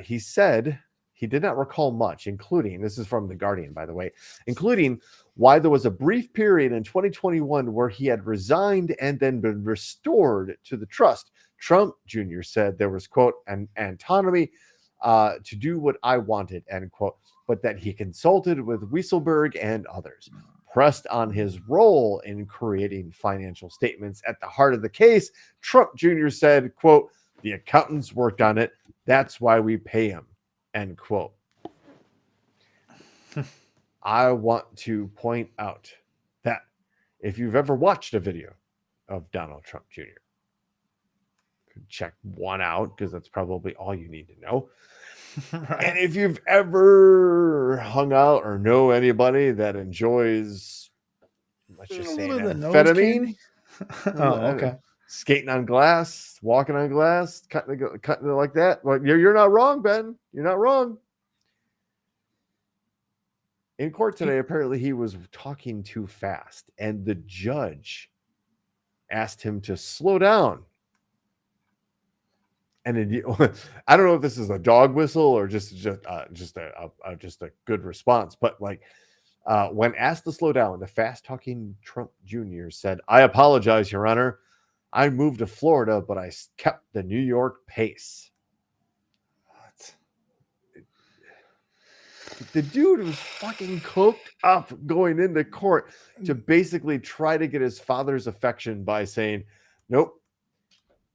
he said He did not recall much, including, this is from The Guardian, by the way, including why there was a brief period in 2021 where he had resigned and then been restored to the trust. Trump Jr. said there was, quote, an autonomy to do what I wanted, end quote, but that he consulted with Weisselberg and others. Pressed on his role in creating financial statements at the heart of the case, Trump Jr. said, quote, the accountants worked on it. That's why we pay him, end quote. I want to point out that if you've ever watched a video of Donald Trump Jr., check one out because that's probably all you need to know. Right. And if you've ever hung out or know anybody that enjoys, let's just say, amphetamine, Okay. Skating on glass, walking on glass, cutting it like that, well, you're not wrong, Ben. You're not wrong. In court today, apparently he was talking too fast, and the judge asked him to slow down. And I don't know if this is a dog whistle or just a good response, but like when asked to slow down, the fast-talking Trump Jr. said, "I apologize, Your Honor. I moved to Florida, but I kept the New York pace." What? The dude was fucking coked up going into court to basically try to get his father's affection by saying, "Nope.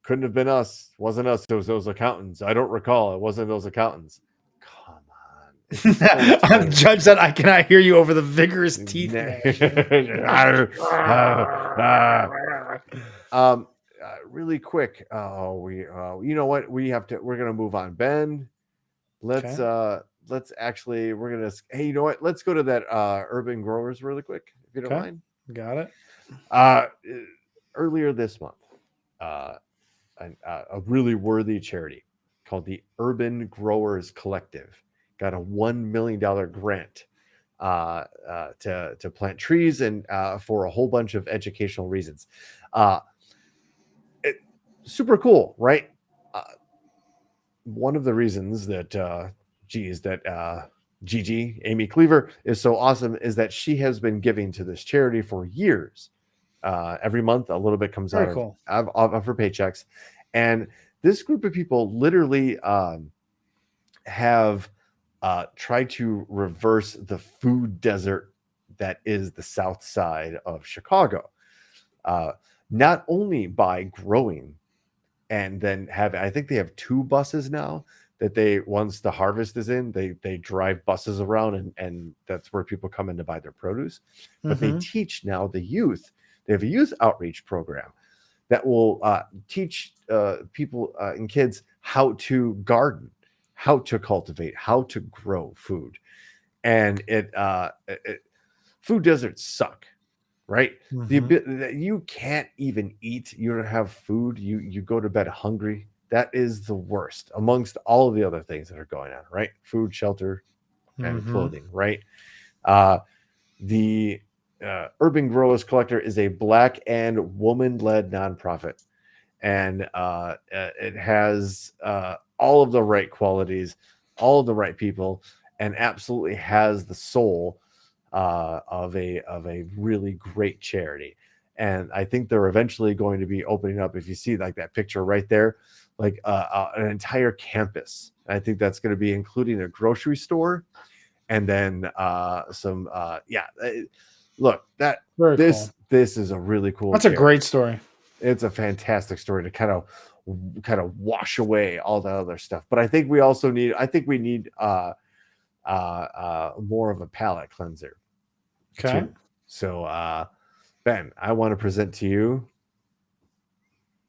Couldn't have been us. Wasn't us. It was those accountants. I don't recall. It wasn't those accountants." Come on. It's so Judge said, I cannot hear you over the vigorous teeth. Really quick. You know what? We're going to move on. Ben, let's actually, hey, you know what? Let's go to that Urban Growers really quick, if you don't mind. Got it. Earlier this month, a really worthy charity called the Urban Growers Collective got a $1 million grant to plant trees and for a whole bunch of educational reasons. Super cool, right? One of the reasons that Gigi, Amy Cleaver, is so awesome is that she has been giving to this charity for years. Every month, a little bit comes out of her paychecks. And this group of people literally have tried to reverse the food desert that is the South Side of Chicago. Not only by growing and then I think they have 2 buses now that once the harvest is in, they drive buses around and that's where people come in to buy their produce. But they teach now the youth. They have a youth outreach program that will teach people and kids how to garden, how to cultivate, how to grow food. And food deserts suck, right? You can't even eat. You don't have food. You go to bed hungry. That is the worst amongst all of the other things that are going on, right? Food, shelter, and clothing, right? The Urban Growers Collector is a Black and woman-led nonprofit, and it has all of the right qualities, all of the right people, and absolutely has the soul of a really great charity. And I think they're eventually going to be opening up. If you see like that picture right there, like an entire campus. I think that's going to be including a grocery store, and then some look, this is a really cool. That's a great story. It's a fantastic story to kind of wash away all the other stuff. But I think we also need. I think we need more of a palate cleanser. Okay. Too. So, Ben, I want to present to you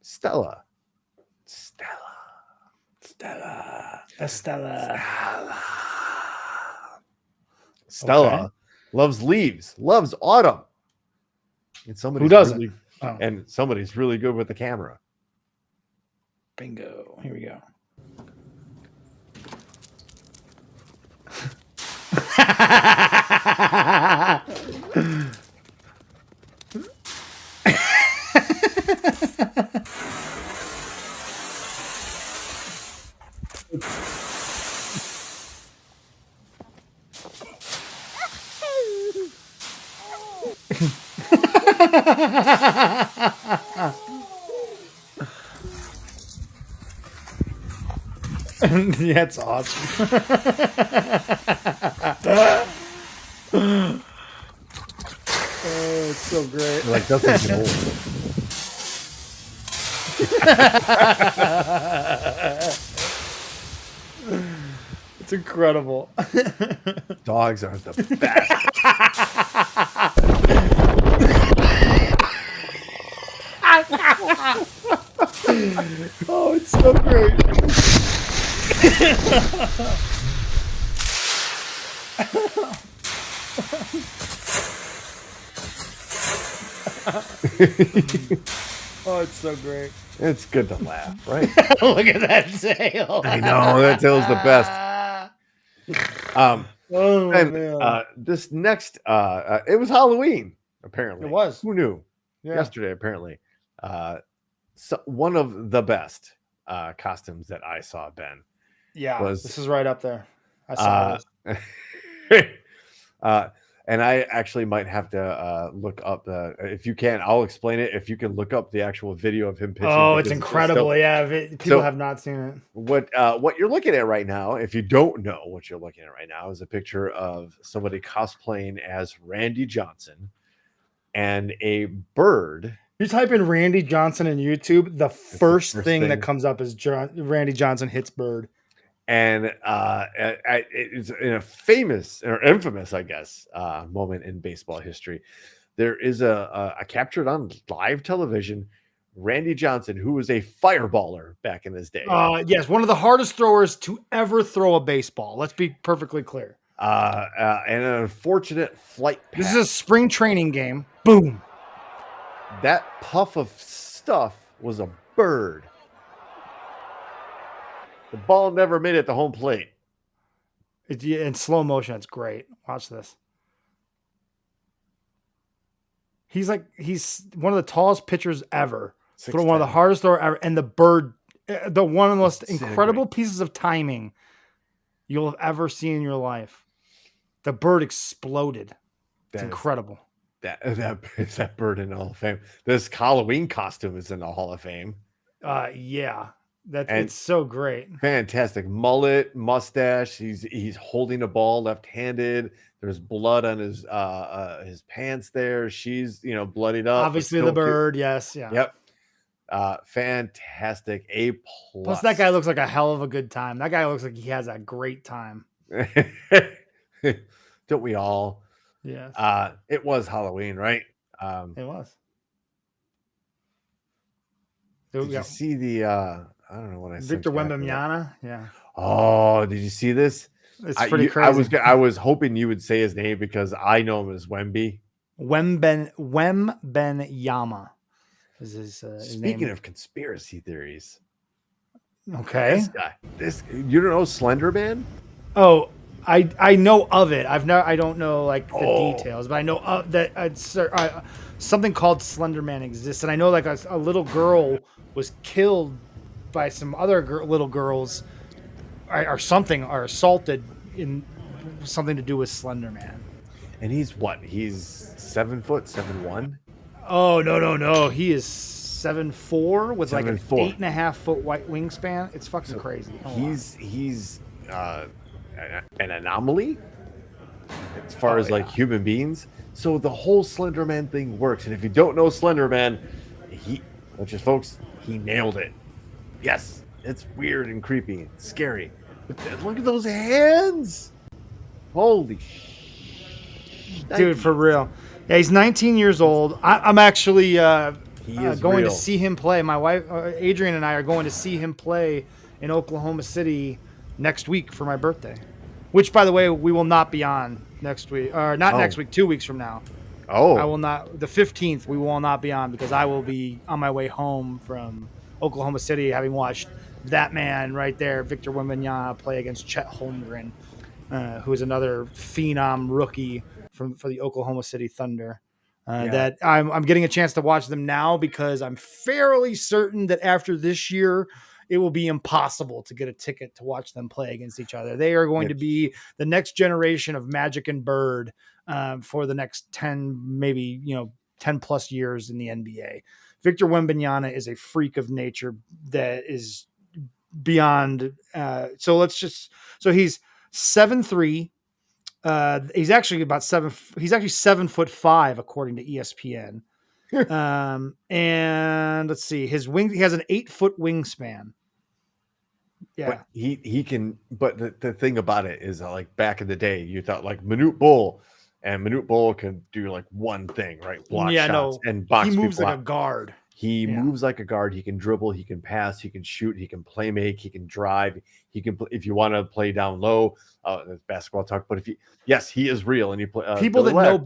Stella. Stella loves leaves, loves autumn. And Who doesn't? And somebody's really good with the camera. Bingo. Here we go. Yeah, it's awesome. Oh, it's so great. Like doesn't get old. It's incredible. Dogs are the best. Oh, it's so great. Oh, it's so great. It's good to laugh, right? Look at that tail. I know that tail's the best. Oh, And man. this next, it was Halloween. Apparently, It was. Who knew? Yeah. Yesterday, apparently, so one of the best costumes that I saw, Ben. Yeah. Was- This is right up there. I saw this. And I actually might have to look up if you can, I'll explain it. If you can look up the actual video of him pitching. Oh, it's because incredible. still- Yeah. People have not seen it. what you're looking at right now, if you don't know what you're looking at right now, is a picture of somebody cosplaying as Randy Johnson and a bird. You type in Randy Johnson in YouTube, the first first thing thing. that comes up is Randy Johnson hits bird. And it's in a famous or infamous, I guess, moment in baseball history. There is a captured on live television, Randy Johnson, who was a fireballer back in his day. Yes, one of the hardest throwers to ever throw a baseball. Let's be perfectly clear. And an unfortunate flight path. This is a spring training game. Boom. That puff of stuff was a bird. The ball never made it to home plate. In slow motion, it's great. Watch this. He's one of the tallest pitchers ever. Throw one of the hardest thrower ever, and the bird, the one of the most incredible pieces of timing you'll have ever seen in your life. The bird exploded. It's incredible. That bird in the Hall of Fame. This Halloween costume is in the Hall of Fame. Yeah. It's so great. Fantastic mullet, mustache. He's holding a ball left-handed. There's blood on his pants there. She's bloodied up. Obviously the bird, yes, yeah. Yep. Fantastic. A+. Plus that guy looks like a hell of a good time. That guy looks like he has a great time. Don't we all? Yes. It was Halloween, right? It was. Did you see the I don't know what I said. Victor Wembanyama? Yeah. Oh, did you see this? It's pretty crazy. I was hoping you would say his name because I know him as Wemby. Wembanyama is his Speaking name. of conspiracy theories. Okay. This you don't know Slender Man? Oh, I know of it. I don't know like the details, but I know of that something called Slender Man exists, and I know like a little girl was killed by some other little girls or something, or assaulted in something to do with Slender Man. And he's what? He's 7 foot, 7'1"? Oh no! He is 7'4" with like an 7'4". 8.5 foot white wingspan. It's fucking crazy. He's an anomaly as far as like human beings. So the whole Slender Man thing works. And if you don't know Slender Man, folks, he nailed it. Yes, it's weird and creepy and scary. But look at those hands. Holy dude, for real. Yeah, he's 19 years old. I'm actually going to see him play. My wife, Adrian, and I are going to see him play in Oklahoma City next week for my birthday. Which, by the way, we will not be on next week. Or not next week, 2 weeks from now. Oh. I will not. The 15th, we will not be on because I will be on my way home from Oklahoma City, having watched that man right there, Victor Wembanyama, play against Chet Holmgren, who is another phenom rookie for the Oklahoma City Thunder. That I'm getting a chance to watch them now because I'm fairly certain that after this year, it will be impossible to get a ticket to watch them play against each other. They are going to be the next generation of Magic and Bird for the next 10, maybe 10 plus years in the NBA. Victor Wembanyama is a freak of nature that is beyond. So he's 7'3". He's actually about he's actually 7'5" according to ESPN. And let's see, he has an 8-foot wingspan. Yeah. But he can, but the thing about it is like back in the day, you thought like Manute Bol, and Manute Bol can do like one thing, right? Block shots and box. He moves people like out. a guard. He moves like a guard. He can dribble. He can pass. He can shoot. He can play make. He can drive. He can. If you want to play down low, that's basketball talk. But if he is real, and you play. People that know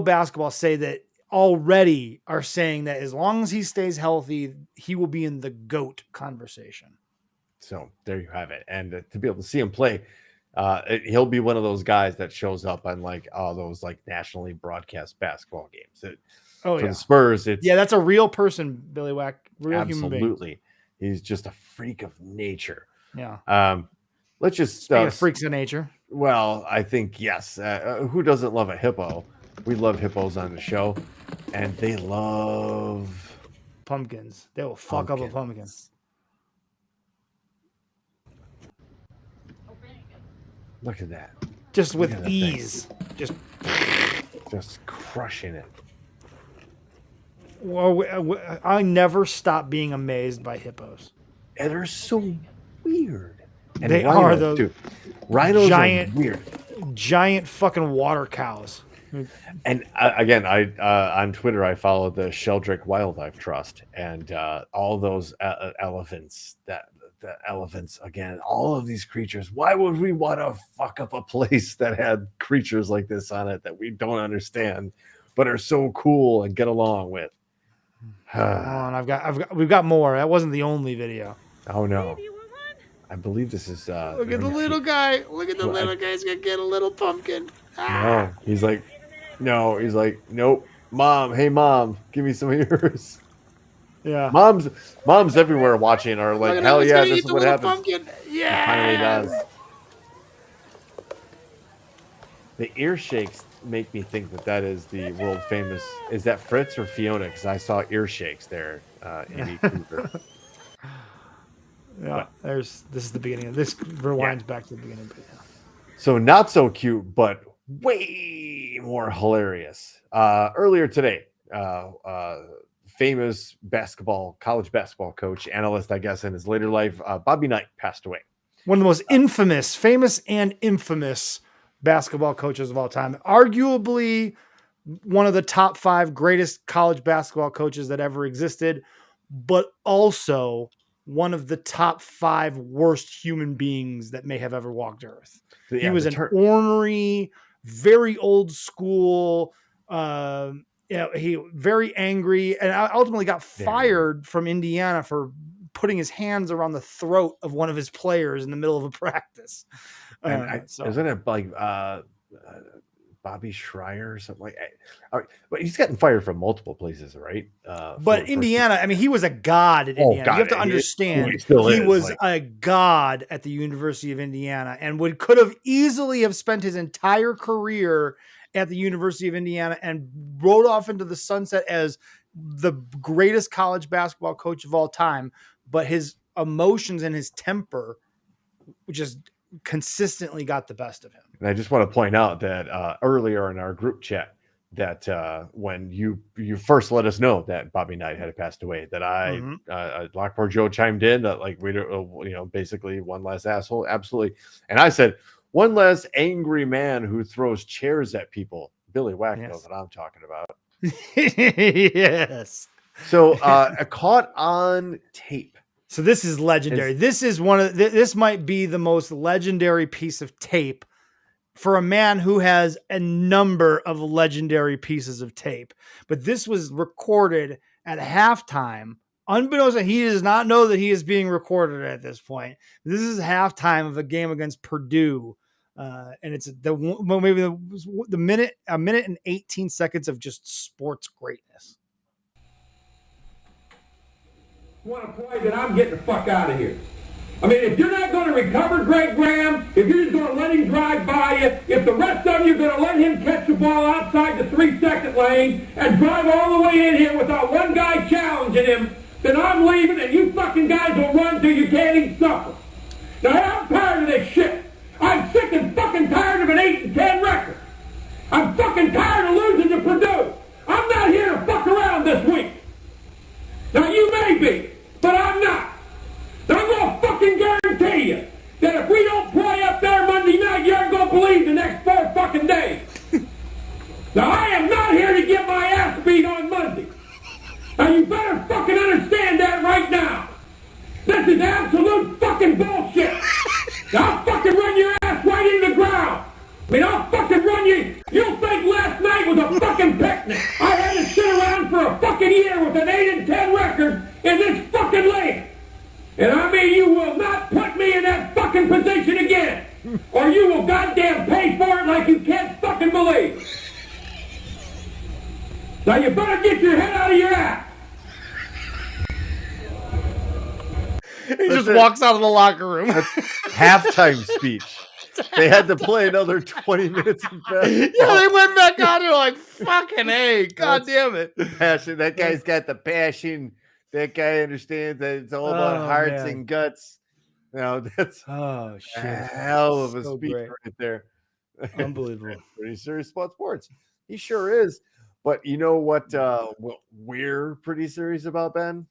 basketball say that already are saying that as long as he stays healthy, he will be in the GOAT conversation. So there you have it. And to be able to see him play, he'll be one of those guys that shows up on like all those like nationally broadcast basketball games. For the Spurs, that's a real person, Billy Wack, real human being. Absolutely, he's just a freak of nature. Yeah. Let's just freaks of nature. Well, I think yes. Who doesn't love a hippo? We love hippos on the show, and they love pumpkins. They will fuck up a pumpkin. Look at that. Just with ease. Just crushing it. Well, I never stop being amazed by hippos. And they're so weird. And they are those too. Rhinos are weird. Giant fucking water cows. And again, I on Twitter I follow the Sheldrick Wildlife Trust, and all those elephants. The elephants again. All of these creatures. Why would we want to fuck up a place that had creatures like this on it that we don't understand, but are so cool and get along with? We've got more. That wasn't the only video. Oh no. I believe this is look at the little guy. Look at the little guy's gonna get a little pumpkin. No, he's like, nope. Mom, hey mom, give me some of yours. Yeah. Moms everywhere watching are like, hell yeah, this is what happens. Pumpkin. Yeah. Finally does. The ear shakes make me think that is the world famous. Is that Fritz or Fiona? Because I saw ear shakes there. Andy Cooper. Yeah, this is the beginning of this. Rewinds back to the beginning. But So not so cute, but way more hilarious. Earlier today, famous college basketball coach, analyst, I guess, in his later life, Bobby Knight passed away. One of the most famous and infamous basketball coaches of all time. Arguably one of the top 5 greatest college basketball coaches that ever existed, but also one of the top 5 worst human beings that may have ever walked Earth. So, he was an ornery, very old school, he very angry, and ultimately got fired from Indiana for putting his hands around the throat of one of his players in the middle of a practice. Isn't it like Bobby Schreier or something like that? But he's gotten fired from multiple places, right? But Indiana, I mean, he was a god at Indiana. God, you have to understand, he was a god at the University of Indiana, and could have easily have spent his entire career at the University of Indiana and rode off into the sunset as the greatest college basketball coach of all time. But his emotions and his temper just consistently got the best of him. And I just want to point out that earlier in our group chat, that when you first let us know that Bobby Knight had passed away, that Lockport Joe chimed in that like we don't, basically one less asshole, absolutely. And I said, one less angry man who throws chairs at people. Billy Wack knows what I'm talking about. Yes. So caught on tape. So this is legendary. This is this might be the most legendary piece of tape for a man who has a number of legendary pieces of tape. But this was recorded at halftime. Unbeknownst to him, he does not know that he is being recorded at this point. This is halftime of a game against Purdue. And it's a minute and 18 seconds of just sports greatness. Want to play, then I'm getting the fuck out of here. I mean, if you're not going to recover Greg Graham, if you're just going to let him drive by you, if the rest of you are going to let him catch the ball outside the 3-second lane and drive all the way in here without one guy challenging him, then I'm leaving and you fucking guys will run till you can't even suffer. Now, I'm tired of this shit. I'm sick and fucking tired of an 8-10 record. I'm fucking tired of losing to Purdue. I'm not here to fuck around this week. Now, you may be, but I'm not. And I'm going to fucking guarantee you that if we don't play up there Monday night, you aren't going to believe the next 4 fucking days. Now, I am not here to get my ass beat on Monday. Now, you better fucking understand that right now. This is absolute fucking bullshit. Now, I'll fucking run your ass right into the ground. I mean, I'll fucking run you. You'll think last night was a fucking picnic. I had to sit around for a fucking year with an 8-10 record in this fucking league. And I mean, you will not put me in that fucking position again. Or you will goddamn pay for it like you can't fucking believe. Now you better get your head out of your ass. He just walks out of the locker room. Halftime speech. They had to play another 20 minutes of basketball. Yeah, they went back on it like, fucking hey, god damn it. Passion. That guy's got the passion. That guy understands that it's all about hearts and guts. You know, that's oh shit, a hell of a so speech great. right there. Unbelievable. Pretty serious about sports. He sure is. But you know what we're pretty serious about, Ben?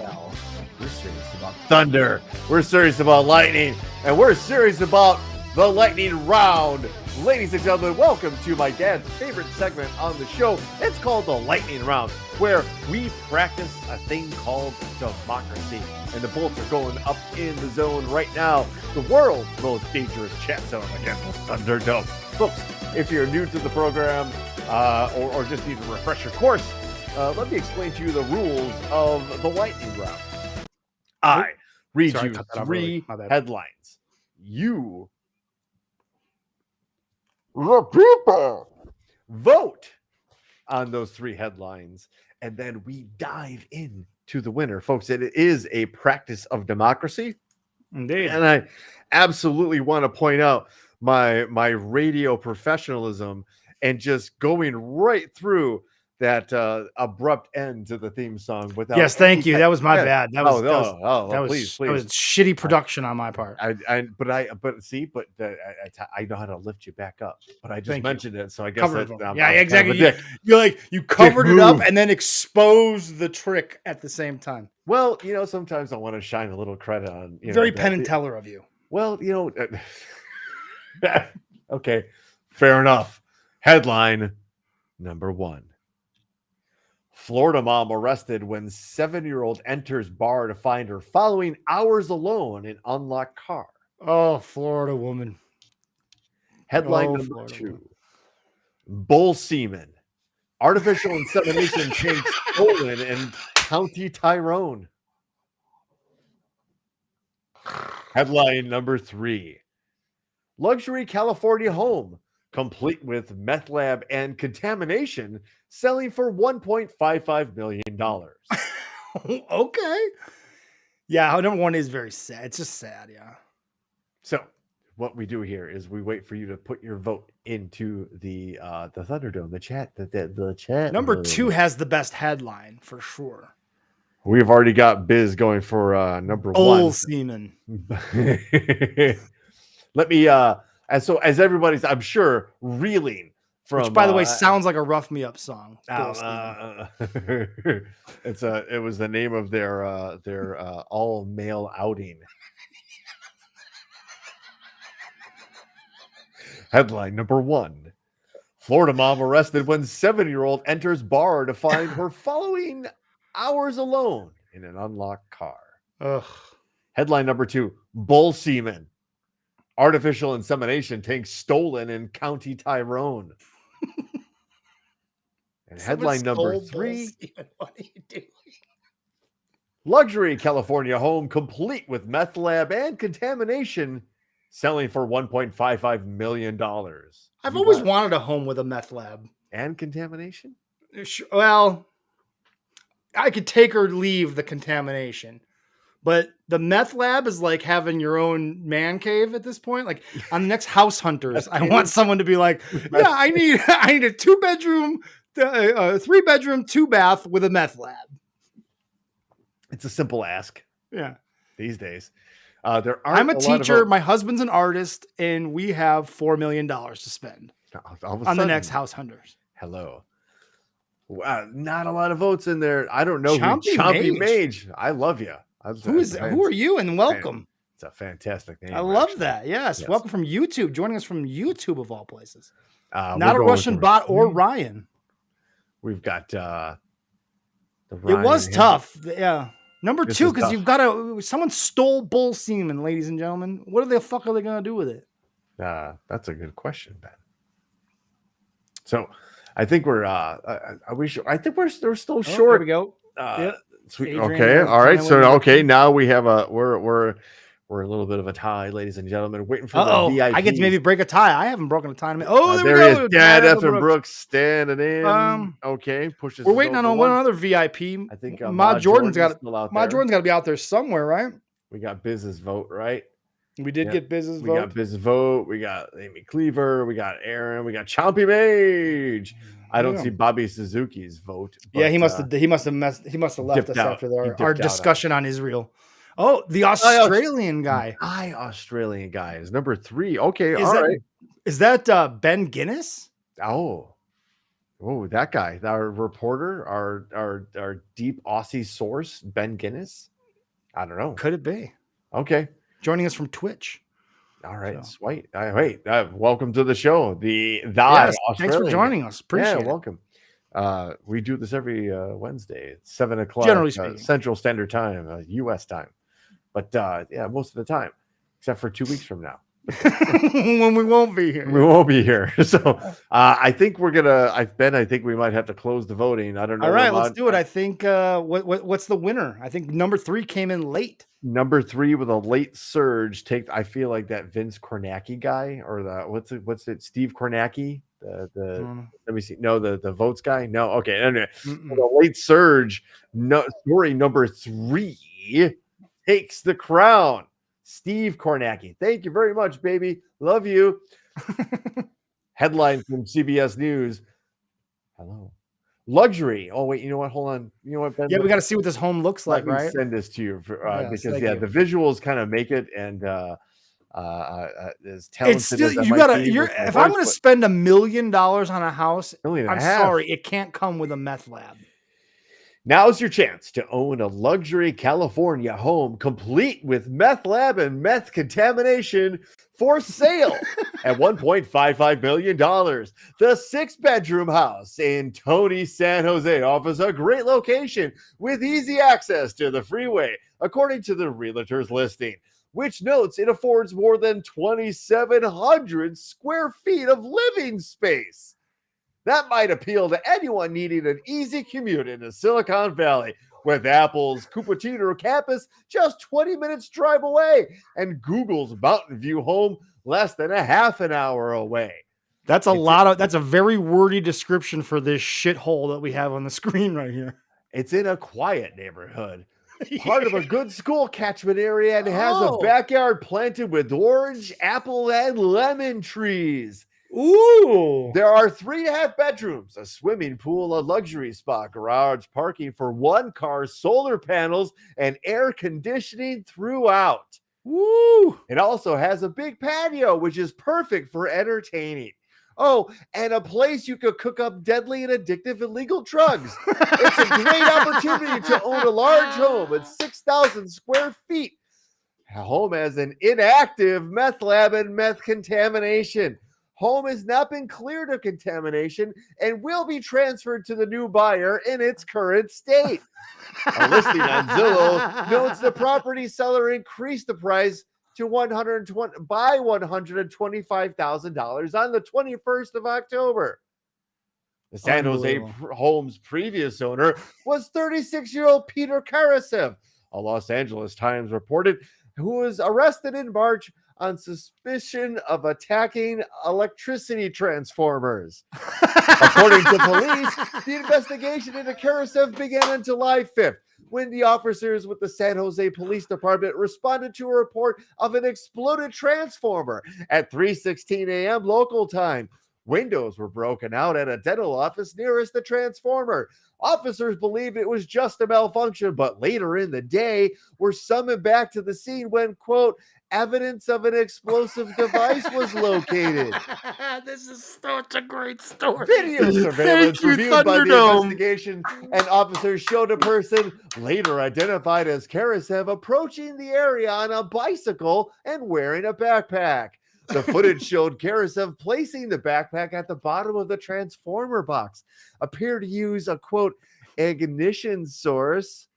Well, we're serious about thunder. We're serious about lightning. And we're serious about the lightning round. Ladies and gentlemen, welcome to my dad's favorite segment on the show. It's called the lightning round, where we practice a thing called democracy. And the Bolts are going up in the zone right now. The world's most dangerous chat zone against Thunderdome. Folks, if you're new to the program or just need a refresher course, let me explain to you the rules of the lightning round. I read you 3 headlines. You, the people, vote on those 3 headlines, and then we dive in to the winner. Folks, it is a practice of democracy. Indeed. And I absolutely want to point out my radio professionalism and just going right through that abrupt end to the theme song without. Yes, thank you. That was my bad. That was please. That was shitty production on my part. I know how to lift you back up, but I just mentioned it, so I guess exactly. Kind of you covered it up and then exposed the trick at the same time. Well, you know, sometimes I want to shine a little credit on. Very Penn and Teller of you. Well, you know, okay, fair enough. Headline number 1. Florida mom arrested when 7-year-old enters bar to find her following hours alone in unlocked car. Oh, Florida woman. Headline number 2. Bull semen. Artificial insemination chain stolen in County Tyrone. Headline number 3. Luxury California home, complete with meth lab and contamination, selling for $1.55 million. Okay. Yeah, number 1 is very sad. It's just sad, yeah. So what we do here is we wait for you to put your vote into the Thunderdome, the chat. The chat. Number 2 has the best headline for sure. We've already got Biz going for number 1. Bull semen. Let me as everybody's, I'm sure, reeling from, which, by the way, sounds like a Rough Me Up song. It was the name of their all male outing. Headline number 1. Florida mom arrested when 7-year-old enters bar to find her following hours alone in an unlocked car. Ugh. Headline number 2. Bull semen. Artificial insemination tank stolen in County Tyrone. And headline number 3. What are you doing? Luxury California home complete with meth lab and contamination, selling for $1.55 million. I've always wanted a home with a meth lab. And contamination? Well, I could take or leave the contamination. But the meth lab is like having your own man cave at this point. Like on the next House Hunters, I want someone to be like, yeah, I need a 2-bedroom, 3-bedroom, 2-bath with a meth lab. It's a simple ask. Yeah. These days. I'm a teacher. My husband's an artist, and we have $4 million to spend on the next House Hunters. Hello. Not a lot of votes in there. I don't know. Chompy Mage. I love you. Who are you? And welcome. It's a fantastic name. I love that. Yes. Welcome from YouTube. Joining us from YouTube of all places. Not a Russian bot or Ryan. We've got the Ryan. It was tough. Yeah. Number 2, because you've got someone stole bull semen, ladies and gentlemen. What the fuck are they going to do with it? That's a good question, Ben. So I think we're still short. There we go. Sweet. Okay. All right. So now we have we're a little bit of a tie, ladies and gentlemen. Waiting for the VIP. I get to maybe break a tie. I haven't broken a tie. There we go. Is Dad F. Brooks standing in. Okay. Pushes. We're waiting on one other VIP. I think Ma Jordan's got to be out there somewhere, right? We got Biz's vote, right? We did get Biz's vote. We got Biz's vote. We got Amy Cleaver. We got Aaron. We got Chompy Mage. I don't see Bobby Suzuki's vote. But, he must have left us after our discussion on Israel. Oh, the Australian guy. Australian guy is number 3. Okay, right. Is that Ben Guinness? Oh, that guy, our reporter, our deep Aussie source, Ben Guinness. I don't know. Could it be? Okay, joining us from Twitch. All right, sweet. Welcome to the show. Australian. Thanks for joining us. Appreciate it. Welcome. We do this every Wednesday at 7 o'clock, generally speaking, Central Standard Time, U.S. time. But most of the time, except for 2 weeks from now, when we won't be here. We won't be here. So I think we're gonna. I think we might have to close the voting. I don't know. All right, let's do it. I think what's the winner? I think number 3 came in late. Number 3 with a late surge. I feel like that Vince Kornacki guy, or what's it? Steve Kornacki. Let me see. No, the votes guy. No. Okay. Anyway, the late surge. No, story number 3 takes the crown. Steve Kornacki. Thank you very much, baby. Love you. Headline from CBS News. Hello. Luxury. Oh, wait. You know what? Hold on. You know what, Ben? Yeah, we got to see what this home looks like, right? Let me send this to you because the visuals kind of make it, and as talented as you gotta. If I'm going to spend $1 million on a house, I'm sorry, it can't come with a meth lab. Now's your chance to own a luxury California home complete with meth lab and meth contamination for sale at $1.55 million. The 6-bedroom house in Tony, San Jose offers a great location with easy access to the freeway, according to the realtor's listing, which notes it affords more than 2,700 square feet of living space. That might appeal to anyone needing an easy commute into Silicon Valley, with Apple's Cupertino campus just 20 minutes drive away and Google's Mountain View home less than a half an hour away. That's a very wordy description for this shithole that we have on the screen right here. It's in a quiet neighborhood, part of a good school catchment area, and has a backyard planted with orange, apple, and lemon trees. Ooh! There are 3.5 bedrooms, a swimming pool, a luxury spa, garage parking for 1 car, solar panels, and air conditioning throughout. Woo! It also has a big patio, which is perfect for entertaining. Oh, and a place you could cook up deadly and addictive illegal drugs. It's a great opportunity to own a large home at 6,000 square feet. A home has an inactive meth lab and meth contamination. Home has not been cleared of contamination and will be transferred to the new buyer in its current state. A listing on Zillow notes the property seller increased the price to $125,000 on the 21st of October. The San Jose home's previous owner was 36-year-old Peter Karasev, a Los Angeles Times reported, who was arrested in March on suspicion of attacking electricity transformers. According to police, the investigation into Karasev began on July 5th, when the officers with the San Jose Police Department responded to a report of an exploded transformer at 3:16 a.m. local time. Windows were broken out at a dental office nearest the transformer. Officers believed it was just a malfunction, but later in the day were summoned back to the scene when, quote, evidence of an explosive device was located. This is such a great story. Video surveillance Thank you, reviewed by the Thunderdome. investigation and officers showed a person later identified as Karasev approaching the area on a bicycle and wearing a backpack. The footage showed Karasev placing the backpack at the bottom of the transformer box, appeared to use a, quote, ignition source,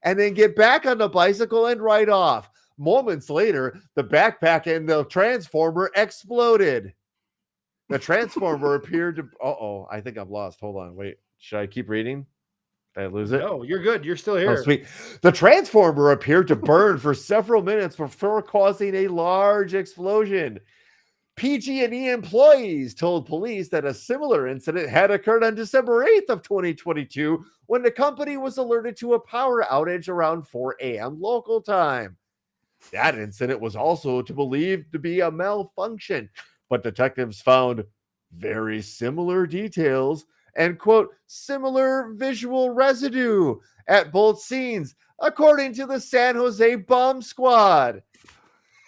and then get back on the bicycle and ride off. Moments later, the backpack and the transformer exploded. The transformer appeared to... I think I'm lost. Hold on. Wait. Should I keep reading? Did I lose it? No, you're good. You're still here. Oh, sweet. The transformer appeared to burn for several minutes before causing a large explosion. PG&E employees told police that a similar incident had occurred on December 8th of 2022 when the company was alerted to a power outage around 4 a.m. local time. That incident was also believed to be a malfunction, but detectives found very similar details and, quote, similar visual residue at both scenes, according to the San Jose Bomb Squad.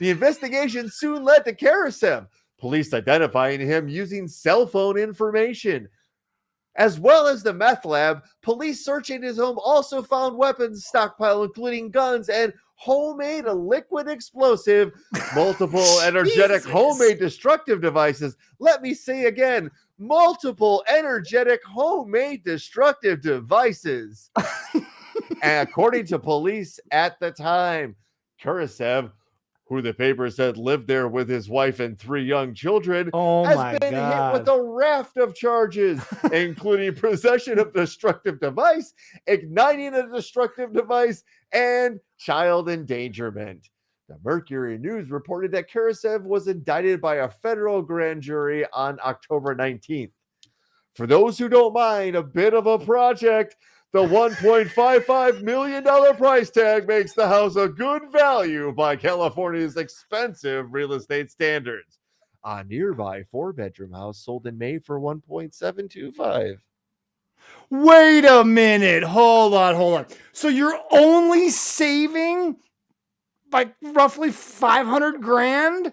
The investigation soon led to Karasev, police identifying him using cell phone information. As well as the meth lab, police searching his home also found weapons stockpile, including guns and homemade liquid explosive, multiple energetic homemade destructive devices. Let me say again, multiple energetic homemade destructive devices. And according to police at the time, Karasev, who the paper said lived there with his wife and 3 young children, has been hit with a raft of charges, including possession of destructive device, igniting a destructive device, and child endangerment. The Mercury News reported that Karasev was indicted by a federal grand jury on October 19th. For those who don't mind a bit of a project, the $1.55 million price tag makes the house a good value by California's expensive real estate standards. A nearby 4-bedroom house sold in May for $1.725. Wait a minute. Hold on. So you're only saving like roughly 500 grand?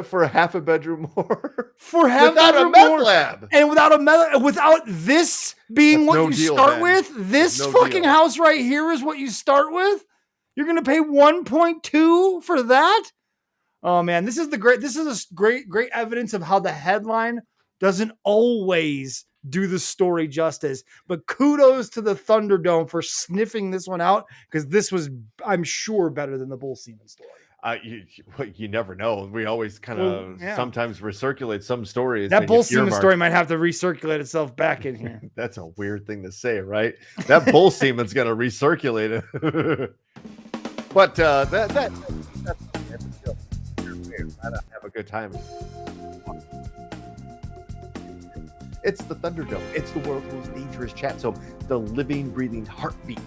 For a half a bedroom more. For half without a meth lab. And without this being what you start with, this fucking house right here is what you start with. You're gonna pay 1.2 for that? Oh man, this is a great evidence of how the headline doesn't always do the story justice. But kudos to the Thunderdome for sniffing this one out, because this was, I'm sure, better than the Bull Seaman story. You never know. We always kind of sometimes recirculate some stories. That Bull Seaman story might have to recirculate itself back in here. That's a weird thing to say, right? That Bull Seaman's going to recirculate it. But that's I have a good time. It's the Thunderdome. It's the world's most dangerous chat zone, the living, breathing heartbeat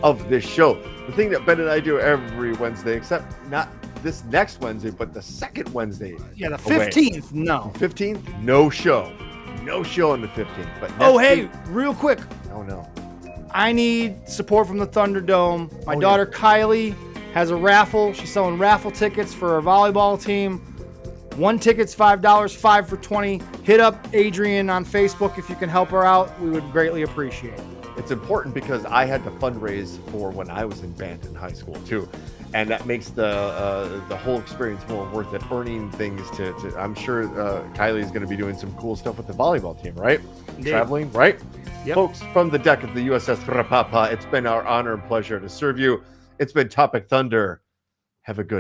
of this show. The thing that Ben and I do every Wednesday, except not this next Wednesday, but the second Wednesday. Yeah, the 15th. No. 15th, no show. No show on the 15th. But real quick. Oh, no. I need support from the Thunderdome. My daughter Kylie has a raffle. She's selling raffle tickets for her volleyball team. 1 ticket's $5, 5 for 20. Hit up Adrian on Facebook if you can help her out. We would greatly appreciate it. It's important because I had to fundraise for when I was in band in high school too, and that makes the whole experience more worth it. Earning things to I'm sure Kylie is going to be doing some cool stuff with the volleyball team, right? Indeed. Traveling, right? Yep. Folks, from the deck of the USS Rapapa, it's been our honor and pleasure to serve you. It's been Topic Thunder. Have a good